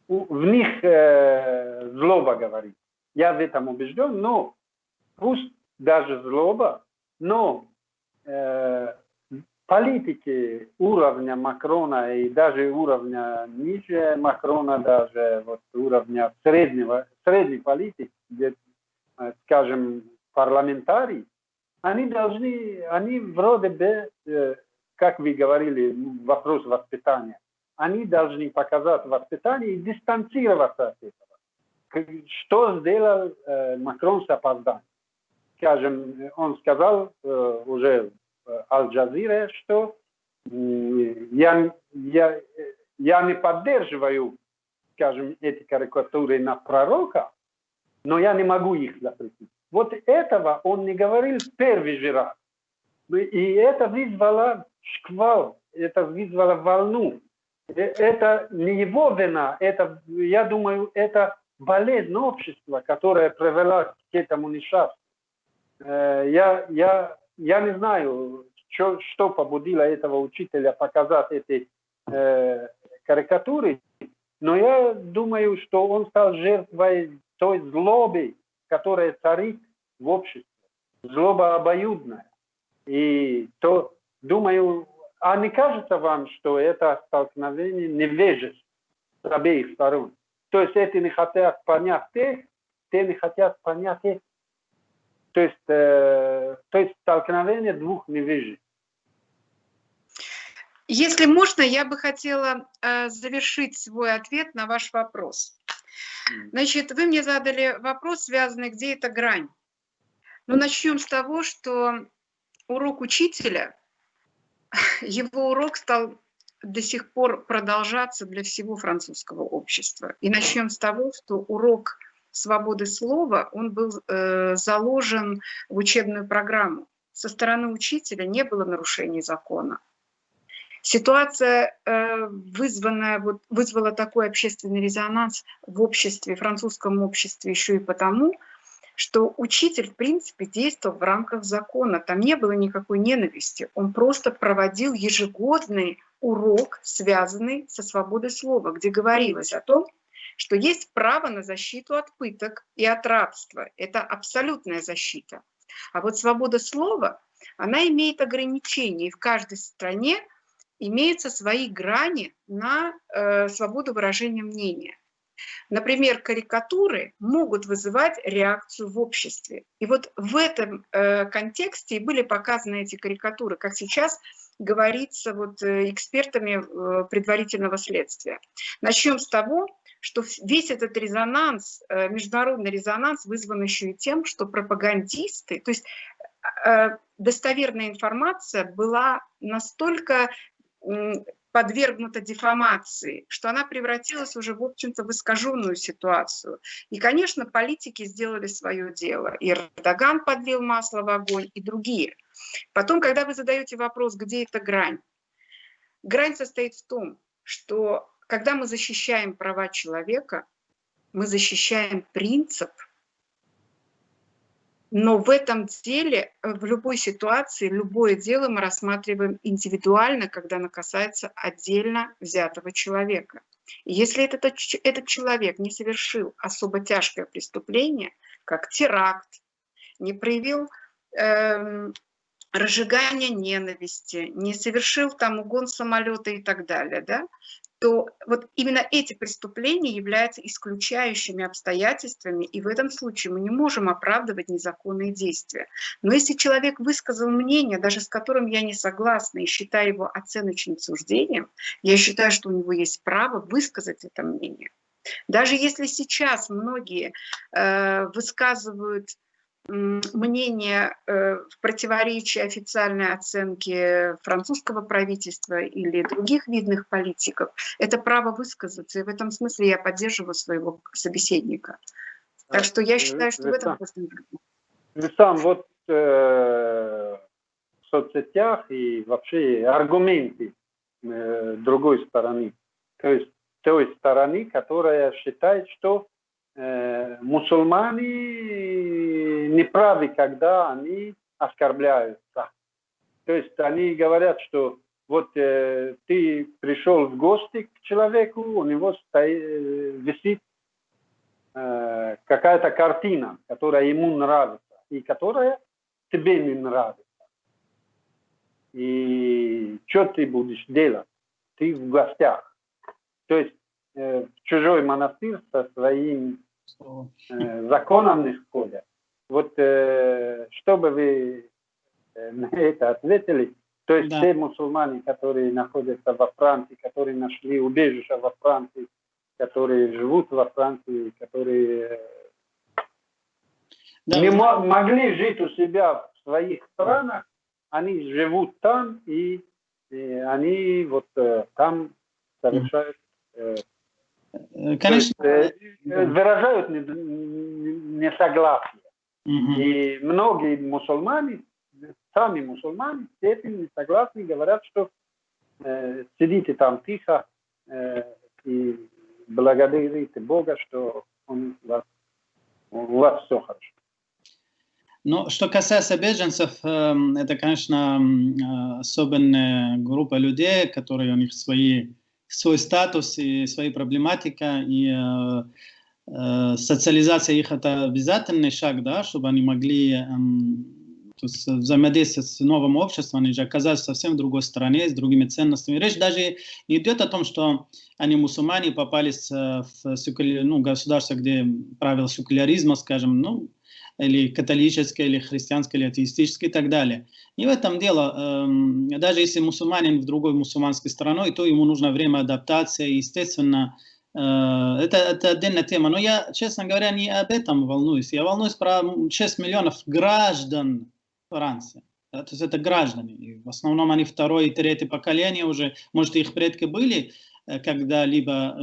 в них злоба говорит. Я в этом убежден, но пусть даже злоба, но политики уровня Макрона и даже уровня ниже Макрона, даже вот уровня средней политики, где, скажем, парламентарии, они вроде бы, как вы говорили, вопрос воспитания, они должны показать воспитание и дистанцироваться от этого. Что сделал Макрон с опозданием? Скажем, он сказал уже в Аль-Джазире, что я не поддерживаю, скажем, эти карикатуры на пророка, но я не могу их запретить. Вот этого он не говорил в первый же раз. И это вызвало шквал, это вызвало волну. Это не его вина, это, я думаю, это болезнь общества, которая привела к этому несчастью. я не знаю, что побудило этого учителя показать эти карикатуры, но я думаю, что он стал жертвой той злобы, которая царит в обществе. Злоба обоюдная. И то, думаю, а не кажется вам, что это столкновение невежеств с обеих сторон? То есть эти не хотят понять тех, те не хотят понять этих. То есть столкновение двух невежеств. Если можно, я бы хотела завершить свой ответ на ваш вопрос. Значит, вы мне задали вопрос, связанный, где эта грань. Ну, начнем с того, что урок учителя, его урок стал до сих пор продолжаться для всего французского общества. И начнем с того, что урок свободы слова, он был заложен в учебную программу. Со стороны учителя не было нарушений закона. Ситуация, вызвала такой общественный резонанс в обществе, французском обществе еще и потому, что учитель, в принципе, действовал в рамках закона. Там не было никакой ненависти. Он просто проводил ежегодный урок, связанный со свободой слова, где говорилось о том, что есть право на защиту от пыток и от рабства. Это абсолютная защита. А вот свобода слова, она имеет ограничения. И в каждой стране имеются свои грани на свободу выражения мнения. Например, карикатуры могут вызывать реакцию в обществе. И вот в этом контексте и были показаны эти карикатуры, как сейчас говорится экспертами предварительного следствия. Начнем с того, что весь этот резонанс, международный резонанс вызван еще и тем, что пропагандисты, то есть достоверная информация была настолько подвергнута дефамации, что она превратилась уже, в общем-то, в искаженную ситуацию. И, конечно, политики сделали свое дело. И Эрдоган подлил масло в огонь, и другие. Потом, когда вы задаете вопрос, где эта грань, грань состоит в том, что когда мы защищаем права человека, мы защищаем принцип, но в этом деле, в любой ситуации, любое дело мы рассматриваем индивидуально, когда оно касается отдельно взятого человека. И если этот человек не совершил особо тяжкое преступление, как теракт, не проявил разжигание ненависти, не совершил там угон самолета и так далее, да, то вот именно эти преступления являются исключающими обстоятельствами, и в этом случае мы не можем оправдывать незаконные действия. Но если человек высказал мнение, даже с которым я не согласна, и считаю его оценочным суждением, я считаю, что у него есть право высказать это мнение. Даже если сейчас многие высказывают мнение в противоречии официальной оценке французского правительства или других видных политиков, это право высказаться. И в этом смысле я поддерживаю своего собеседника. Так что я считаю, что в этом сам в соцсетях и вообще аргументы другой стороны. То есть той стороны, которая считает, что мусульмане неправы, когда они оскорбляются. То есть они говорят, что вот ты пришел в гости к человеку, у него висит какая-то картина, которая ему нравится, и которая тебе не нравится. И что ты будешь делать? Ты в гостях. То есть в чужой монастырь со своим законом не входят. Вот чтобы вы на это ответили, то есть те мусульмане, которые находятся во Франции, которые нашли убежище во Франции, которые живут во Франции, которые не могли жить у себя в своих странах, они живут там, и они вот там совершают конечно, выражают несогласие. И многие мусульмане, сами мусульмане, с этим не согласны, говорят, что сидите там тихо и благодарите Бога, что у вас все хорошо. Но что касается беженцев, это, конечно, особенная группа людей, которые у них свой статус и своя проблематика, и социализация их это обязательный шаг, да, чтобы они могли то есть, взаимодействовать с новым обществом, они же оказались совсем в другой стране, с другими ценностями. Речь даже не идет о том, что они мусульмане попались в государство, где правил секуляризма, скажем, ну, или католическое, или христианское, или атеистическое и так далее. Не в этом дело. Даже если мусульманин в другой мусульманской стране, то ему нужно время адаптации, естественно. Это отдельная тема. Но я, честно говоря, не об этом волнуюсь. Я волнуюсь про 6 миллионов граждан Франции. То есть это граждане. И в основном они второе и третье поколение уже. Может, их предки были когда-либо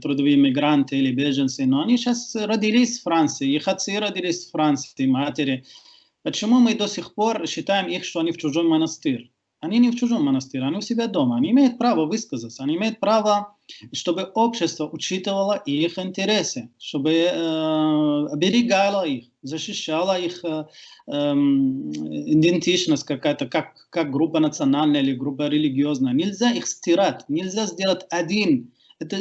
трудовые мигранты или беженцы, но они сейчас родились в Франции, их отцы родились в Франции, матери. Почему мы до сих пор считаем их, что они в чужом монастыре? Они не в чужом монастыре, они у себя дома. Они имеют право высказаться, они имеют право, чтобы общество учитывало их интересы, чтобы оберегало их, защищало их идентичность какая-то, как группа национальная или группа религиозная. Нельзя их стирать, нельзя сделать один. Это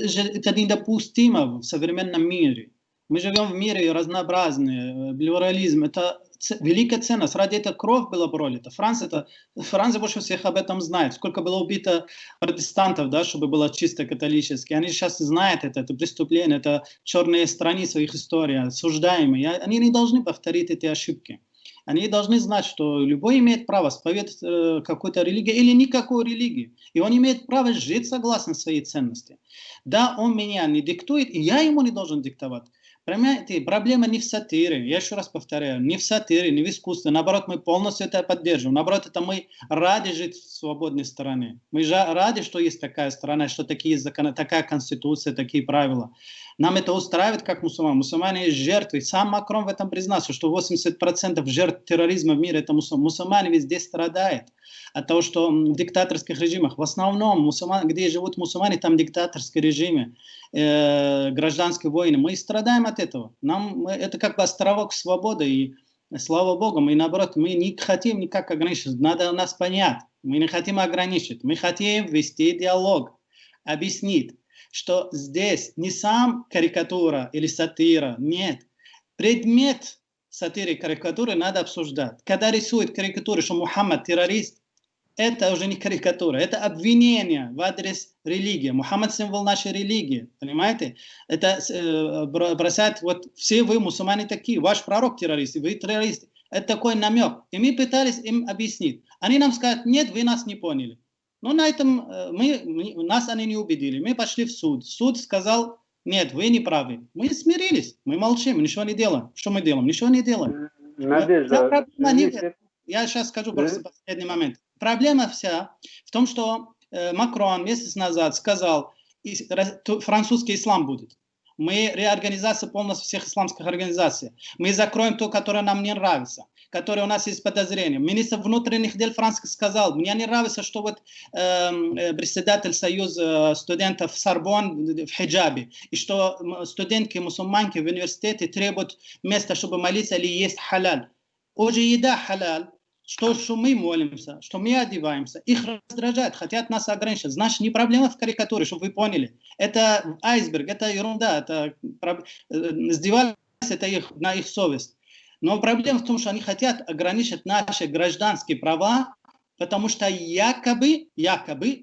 недопустимо в современном мире. Мы живем в мире разнообразный, плюрализм. Это великая ценность. Ради этого кровь была пролита. Франция больше всех об этом знает. Сколько было убито протестантов, да, чтобы было чисто католически. Они сейчас знают это преступление, это черные страницы их истории, осуждаемые. Они не должны повторить эти ошибки. Они должны знать, что любой имеет право исповедовать какую-то религию или никакую религию. И он имеет право жить согласно своей ценности. Да, он меня не диктует, и я ему не должен диктовать. Понимаете, проблема не в сатире, я еще раз повторяю, не в сатире, не в искусстве. Наоборот, мы полностью это поддерживаем. Наоборот, это мы рады жить в свободной стране. Мы же рады, что есть такая страна, что такие законы, такая конституция, такие правила. Нам это устраивает как мусульмане. Мусульмане есть жертвы. Сам Макрон в этом признался, что 80% жертв терроризма в мире это мусульмане. Мусульмане везде страдают от того, что в диктаторских режимах, в основном, где живут мусульмане, там диктаторские режимы, гражданские войны. Мы страдаем от этого. Это как бы островок свободы, и слава Богу, мы наоборот, мы не хотим никак ограничить. Надо нас понять. Мы не хотим ограничить. Мы хотим вести диалог, объяснить, что здесь не сам карикатура или сатира, нет. Предмет сатиры и карикатуры надо обсуждать. Когда рисуют карикатуры, что Мухаммад террорист, это уже не карикатура, это обвинение в адрес религии. Мухаммад символ нашей религии, понимаете? Это бросает, вот все вы мусульмане такие, ваш пророк террорист, вы террористы. Это такой намек. И мы пытались им объяснить. Они нам скажут, нет, вы нас не поняли. Но на этом нас они не убедили. Мы пошли в суд. Суд сказал, нет, вы не правы. Мы смирились, мы молчим, ничего не делаем. Что мы делаем? Ничего не делаем. Надежда, я сейчас скажу просто последний момент. Проблема вся в том, что Макрон месяц назад сказал, французский ислам будет. Мы реорганизация полностью всех исламских организаций. Мы закроем то, которое нам не нравится, которое у нас есть подозрение. Министр внутренних дел Франции сказал, мне не нравится, что вот председатель Союза студентов Сорбонн в хиджабе, и что студентки мусульманки в университете требуют места, чтобы молиться или есть халаль. Уже еда халаль. Что мы молимся, что мы одеваемся, их раздражает, хотят нас ограничить. Значит, не проблема в карикатуре, чтобы вы поняли. Это айсберг, это ерунда, это издевались на их совесть. Но проблема в том, что они хотят ограничить наши гражданские права, потому что якобы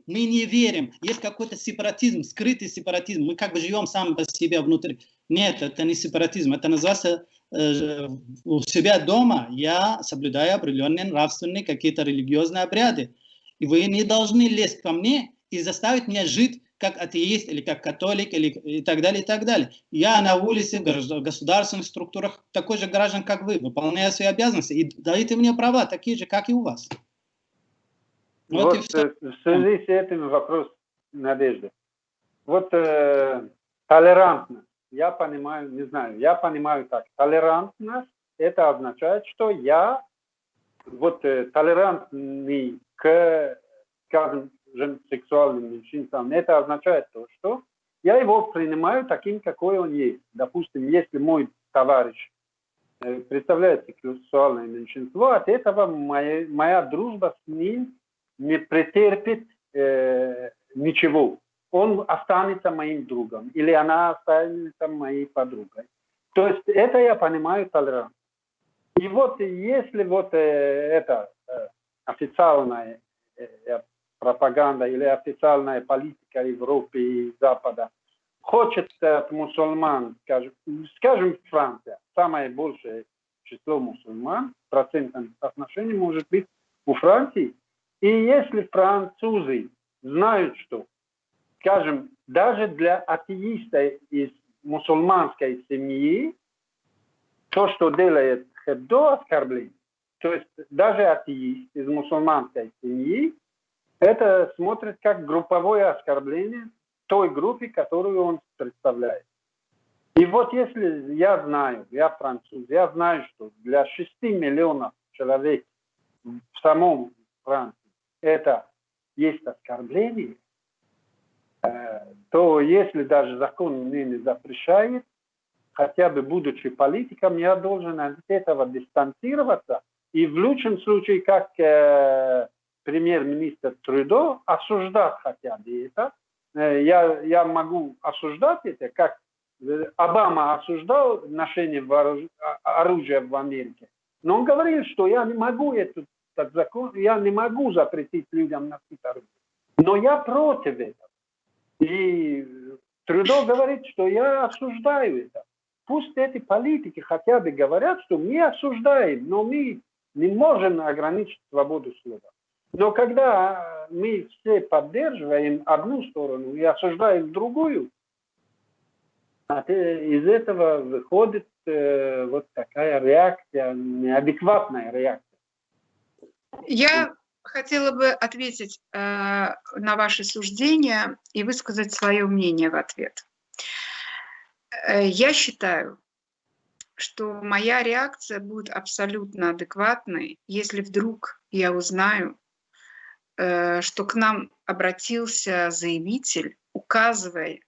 мы не верим. Есть какой-то сепаратизм, скрытый сепаратизм. Мы как бы живем сами по себе внутри. Нет, это не сепаратизм, это называется у себя дома я соблюдаю определенные нравственные какие-то религиозные обряды. И вы не должны лезть ко мне и заставить меня жить как атеист или как католик или и так далее, и так далее. Я на улице, в государственных структурах такой же граждан, как вы, выполняю свои обязанности. И дайте мне права, такие же, как и у вас. Вот в связи с этим вопрос, Надежда. Вот толерантность. Я понимаю, не знаю, я понимаю так. Толерантность, это означает, что я толерантный к, скажем, сексуальным меньшинствам. Это означает то, что я его принимаю таким, какой он есть. Допустим, если мой товарищ представляет сексуальное меньшинство, от этого моя дружба с ним не претерпит ничего. Он останется моим другом, или она останется моей подругой. То есть это я понимаю толерантность. И вот если вот это официальная пропаганда или официальная политика Европы и Запада хочет от мусульман, скажем, Франция, самое большее число мусульман в процентном соотношении может быть у Франции. И если французы знают, что, скажем, даже для атеиста из мусульманской семьи, то, что делает Hebdo оскорбление, то есть даже атеист из мусульманской семьи, это смотрит как групповое оскорбление той группе, которую он представляет. И вот если я знаю, я француз, я знаю, что для 6 миллионов человек в самом Франции это есть оскорбление, то если даже закон мне не запрещает, хотя бы будучи политиком, я должен от этого дистанцироваться. И в лучшем случае, как премьер-министр Трюдо, осуждать хотя бы это. Я могу осуждать это, как Обама осуждал ношение оружия в Америке. Но он говорил, что я не могу этот закон, я не могу запретить людям носить оружие. Но я против этого. И Трюдо говорит, что я осуждаю это. Пусть эти политики хотя бы говорят, что мы осуждаем, но мы не можем ограничить свободу слова. Но когда мы все поддерживаем одну сторону и осуждаем другую, из этого выходит вот такая реакция, неадекватная реакция. Я хотела бы ответить на ваши суждения и высказать свое мнение в ответ. Я считаю, что моя реакция будет абсолютно адекватной, если вдруг я узнаю, что к нам обратился заявитель, указывая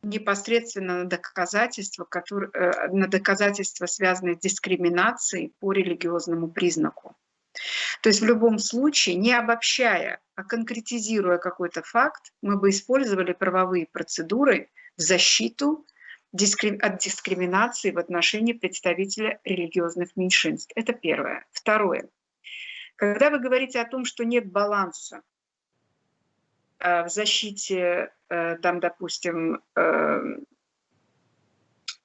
непосредственно на доказательства, связанные с дискриминацией по религиозному признаку. То есть в любом случае, не обобщая, а конкретизируя какой-то факт, мы бы использовали правовые процедуры в защиту от дискриминации в отношении представителя религиозных меньшинств. Это первое. Второе. Когда вы говорите о том, что нет баланса в защите, там, допустим,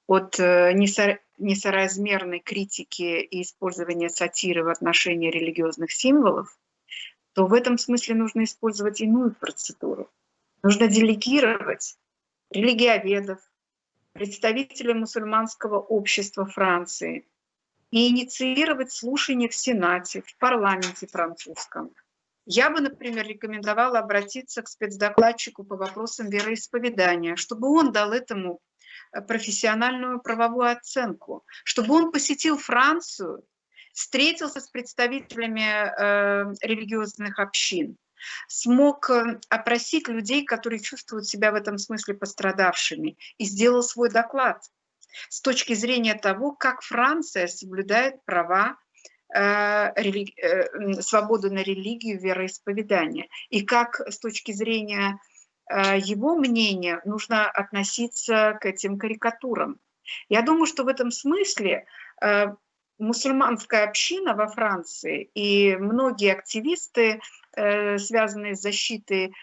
от несоразмерной критики и использования сатиры в отношении религиозных символов, то в этом смысле нужно использовать иную процедуру. Нужно делегировать религиоведов, представителей мусульманского общества Франции и инициировать слушания в Сенате, в парламенте французском. Я бы, например, рекомендовала обратиться к спецдокладчику по вопросам вероисповедания, чтобы он дал этому профессиональную правовую оценку, чтобы он посетил Францию, встретился с представителями религиозных общин, смог опросить людей, которые чувствуют себя в этом смысле пострадавшими, и сделал свой доклад с точки зрения того, как Франция соблюдает права, свободу на религию, вероисповедание, и как с точки зрения его мнения нужно относиться к этим карикатурам. Я думаю, что в этом смысле мусульманская община во Франции и многие активисты, связанные с защитой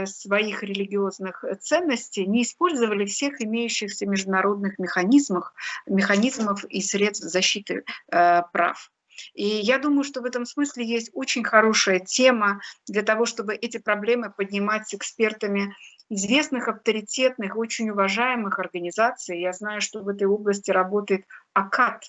своих религиозных ценностей, не использовали всех имеющихся международных механизмов и средств защиты прав. И я думаю, что в этом смысле есть очень хорошая тема для того, чтобы эти проблемы поднимать с экспертами известных, авторитетных, очень уважаемых организаций. Я знаю, что в этой области работает АКАД,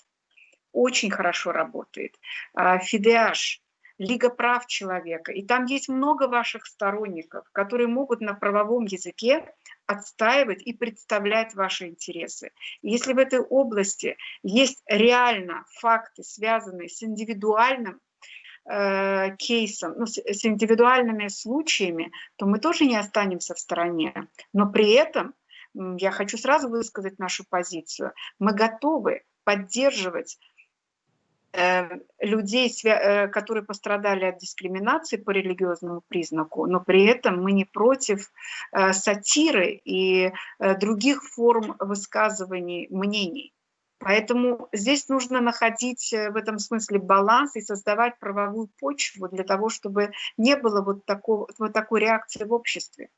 очень хорошо работает, ФИДЕАШ, Лига прав человека. И там есть много ваших сторонников, которые могут на правовом языке отстаивать и представлять ваши интересы. Если в этой области есть реально факты, связанные с индивидуальным кейсом, с индивидуальными случаями, то мы тоже не останемся в стороне. Но при этом я хочу сразу высказать нашу позицию. Мы готовы поддерживать людей, которые пострадали от дискриминации по религиозному признаку, но при этом мы не против сатиры и других форм высказываний мнений. Поэтому здесь нужно находить в этом смысле баланс и создавать правовую почву для того, чтобы не было вот такой реакции в обществе.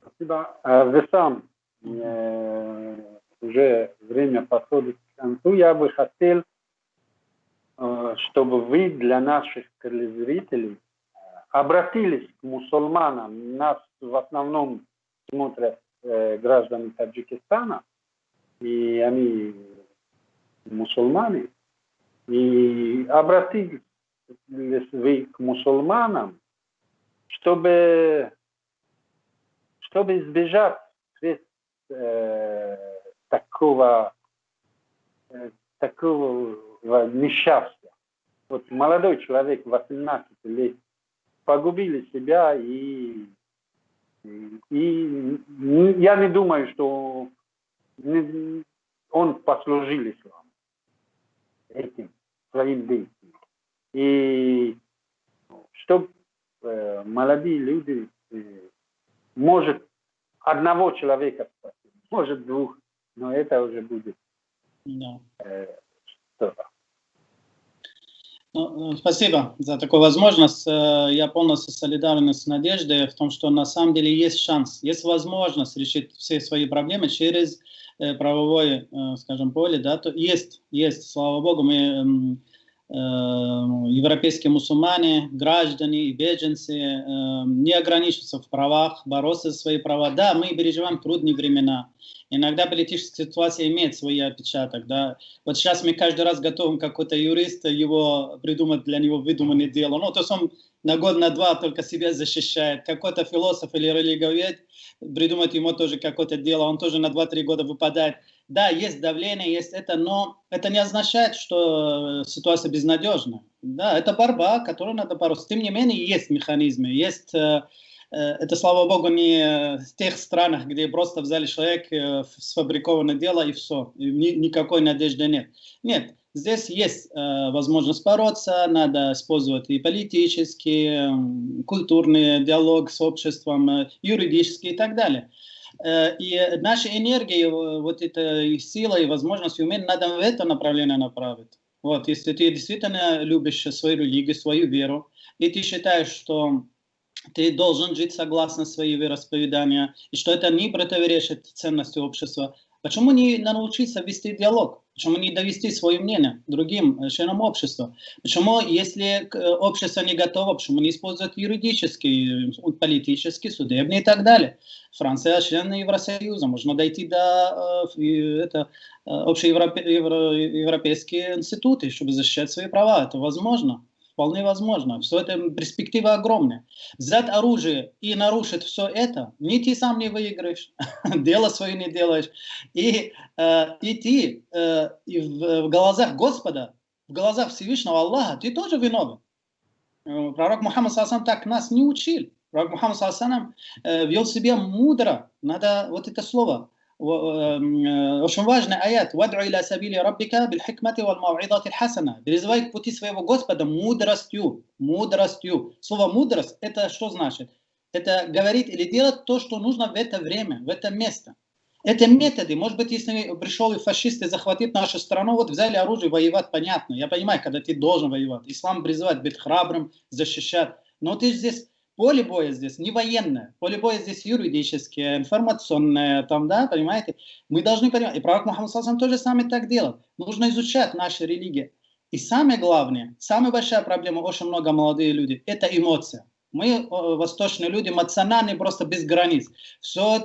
Спасибо. Весам, уже время подходит к концу. Я бы хотел, чтобы вы для наших телезрителей обратились к мусульманам. Нас в основном смотрят граждане Таджикистана, и они мусульмане. И обратились вы к мусульманам, чтобы избежать такого несчастья. Вот молодой человек, 18 лет, погубили себя, и я не думаю, что он послужил исламу этим своим действием. И чтобы молодые люди, может, одного человека спасти, может, двух, но это уже будет что-то. Ну, спасибо за такую возможность. Я полностью солидарен с Надеждой в том, что на самом деле есть шанс, есть возможность решить все свои проблемы через правовое, скажем, поле. Да, то есть, слава Богу, мы европейские мусульмане, граждане и беженцы не ограничиваются в правах, бороться за свои права. Да, мы переживаем трудные времена. Иногда политическая ситуация имеет свой отпечаток. Да. Вот сейчас мы каждый раз готовим какой-то юрист, его придумать для него выдуманное дело. Ну, то есть он на год, на два только себя защищает. Какой-то философ или религовед придумать ему тоже какое-то дело, он тоже на 2-3 года выпадает. Да, есть давление, есть это, но это не означает, что ситуация безнадежна. Да, это борьба, которую надо бороться. Тем не менее, есть механизмы, есть... Это, слава Богу, не в тех странах, где просто взяли человека, сфабрикованное дело и все. Никакой надежды нет. Нет, здесь есть возможность бороться, надо использовать и политический, культурный диалог с обществом, юридический и так далее. И наши энергии, вот эта сила и возможность, и умение надо в это направление направить. Вот, если ты действительно любишь свою религию, свою веру, и ты считаешь, что ты должен жить согласно своей вероисповеданию, и что это не противоречит ценности общества. Почему не научиться вести диалог? Почему не довести свое мнение другим членам общества? Почему, если общество не готово, почему не использовать юридический, политический, судебный и так далее? Франция член Евросоюза, можно дойти до общеевропейские институты, чтобы защищать свои права. Это возможно. Вполне возможно. Все это перспектива огромная. Взять оружие и нарушить все это, ни ты сам не выиграешь, дело свое не делаешь. И ты в глазах Господа, в глазах Всевышнего Аллаха, ты тоже виновен. Пророк Мухаммад ﷺ так нас не учил. Пророк Мухаммад ﷺ вел себя мудро. Надо вот это слово. Очень важный аят. «Вад'у иля сабили раббика биль-хикмати валь-мау'идати л-хасана». Призывай к пути своего Господа мудростью. Мудростью. Слово «мудрость» это что значит? Это говорить или делать то, что нужно в это время, в это место. Это методы. Может быть, если пришел и фашисты захватить нашу страну, вот взяли оружие, воевать, понятно. Я понимаю, когда ты должен воевать. Ислам призывает быть храбрым, защищать. Но ты здесь... Поле боя здесь не военное, поле боя здесь юридическое, информационное, там, да, понимаете? Мы должны понимать, и пророк Мухаммад ﷺ тоже самое так делал. Нужно изучать нашу религию. И самое главное, самая большая проблема, очень много молодых людей, это эмоция. Мы, восточные люди, эмоциональны просто без границ. Все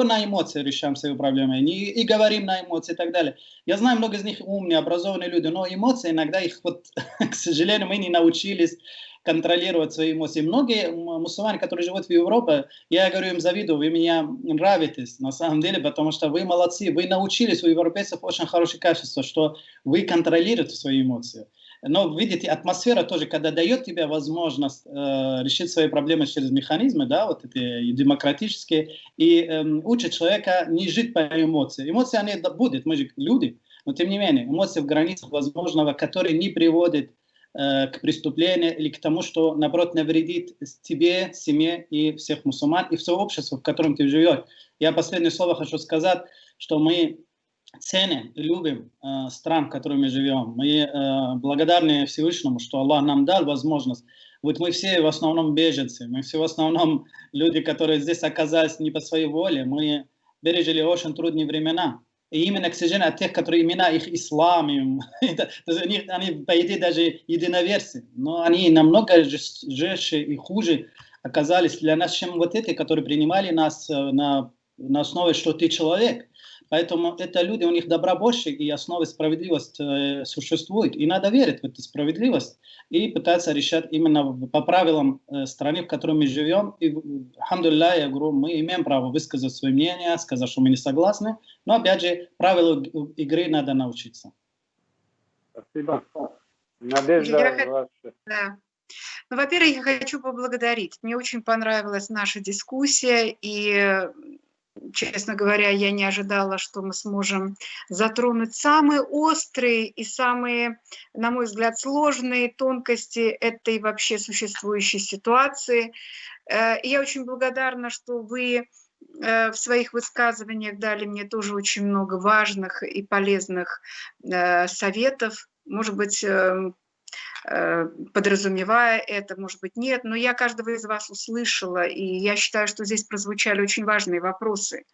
на эмоции решаем свои проблемы. И говорим на эмоции и так далее. Я знаю, много из них умные, образованные люди, но эмоции иногда их, вот, к сожалению, мы не научились контролировать свои эмоции. Многие мусульмане, которые живут в Европе, я говорю им, завидую, вы меня нравитесь, на самом деле, потому что вы молодцы, вы научились у европейцев очень хорошее качество, что вы контролируете свои эмоции. Но, видите, атмосфера тоже, когда дает тебе возможность решить свои проблемы через механизмы, да, вот эти демократические, и учит человека не жить по эмоциям. Эмоции, они будут, мы же люди, Но тем не менее, эмоции в границах возможного, которые не приводят к преступлению или к тому, что, наоборот, навредит тебе, семье и всех мусульман, и все общество, в котором ты живешь. Я последнее слово хочу сказать, что мы ценим и любим стран, в которой мы живем. Мы благодарны Всевышнему, что Аллах нам дал возможность. Вот мы все в основном беженцы, мы все в основном люди, которые здесь оказались не по своей воле. Мы пережили очень трудные времена. И именно, к сожалению, от тех, которые имена их ислам, они, по идее, даже единоверцы, но они намного жестче и хуже оказались для нас, чем вот эти, которые принимали нас на основе, что ты человек. Поэтому это люди, у них добра больше, и основа справедливости существует. И надо верить в эту справедливость и пытаться решать именно по правилам страны, в которой мы живем. И, алхамдулилля, я говорю, мы имеем право высказать свое мнение, сказать, что мы не согласны. Но, опять же, правила игры надо научиться. Спасибо. Надежда ваша. Да. Ну, во-первых, я хочу поблагодарить. Мне очень понравилась наша дискуссия, и, честно говоря, я не ожидала, что мы сможем затронуть самые острые и самые, на мой взгляд, сложные тонкости этой вообще существующей ситуации. И я очень благодарна, что вы в своих высказываниях дали мне тоже очень много важных и полезных советов. Может быть, подразумевая это, может быть, нет, но я каждого из вас услышала, и я считаю, что здесь прозвучали очень важные вопросы.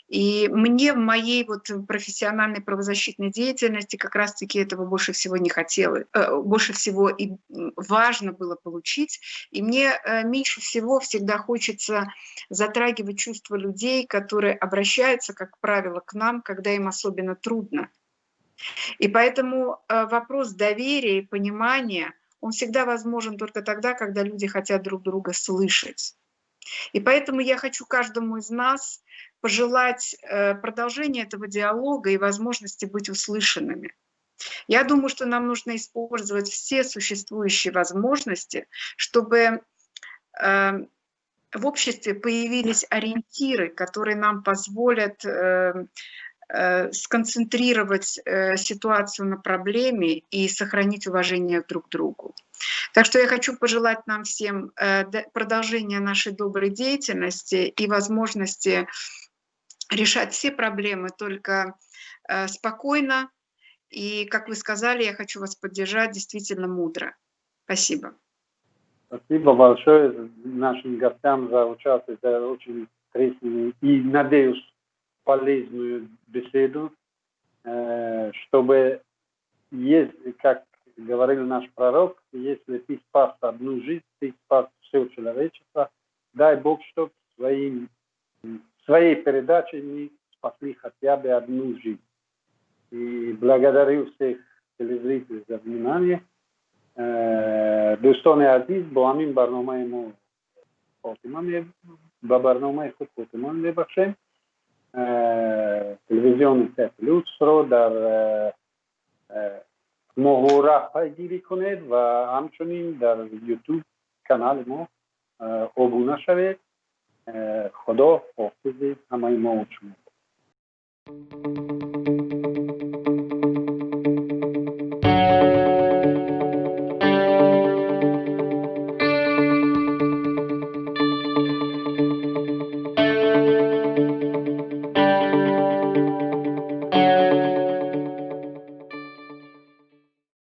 И мне в моей вот профессиональной правозащитной деятельности как раз-таки этого больше всего не хотелось, больше всего и важно было получить. И мне меньше всего всегда хочется затрагивать чувства людей, которые обращаются, как правило, к нам, когда им особенно трудно. И поэтому вопрос доверия и понимания, он всегда возможен только тогда, когда люди хотят друг друга слышать. И поэтому я хочу каждому из нас пожелать продолжения этого диалога и возможности быть услышанными. Я думаю, что нам нужно использовать все существующие возможности, чтобы в обществе появились ориентиры, которые нам позволят сконцентрировать ситуацию на проблеме и сохранить уважение друг к другу. Так что я хочу пожелать нам всем продолжения нашей доброй деятельности и возможности решать все проблемы только спокойно. И, как вы сказали, я хочу вас поддержать действительно мудро. Спасибо. Спасибо большое нашим гостям за участие, за очень интересную и, надеюсь, полезную беседу, чтобы, если, как говорил наш пророк, если ты спас одну жизнь, ты спас все человечество, дай Бог, чтобы своей передачей мы спасли хотя бы одну жизнь. И благодарю всех телезрителей за внимание. دوستان عزیز با همین برنامه ما خاتمه با برنامه خود خاتمان میبخشیم. تلویزیون سپلوس رو در ماهواره پیگیری کنید و همچنین در یوتیوب کانال ما ابونه شوید. خدا حافظ همه ما و شما.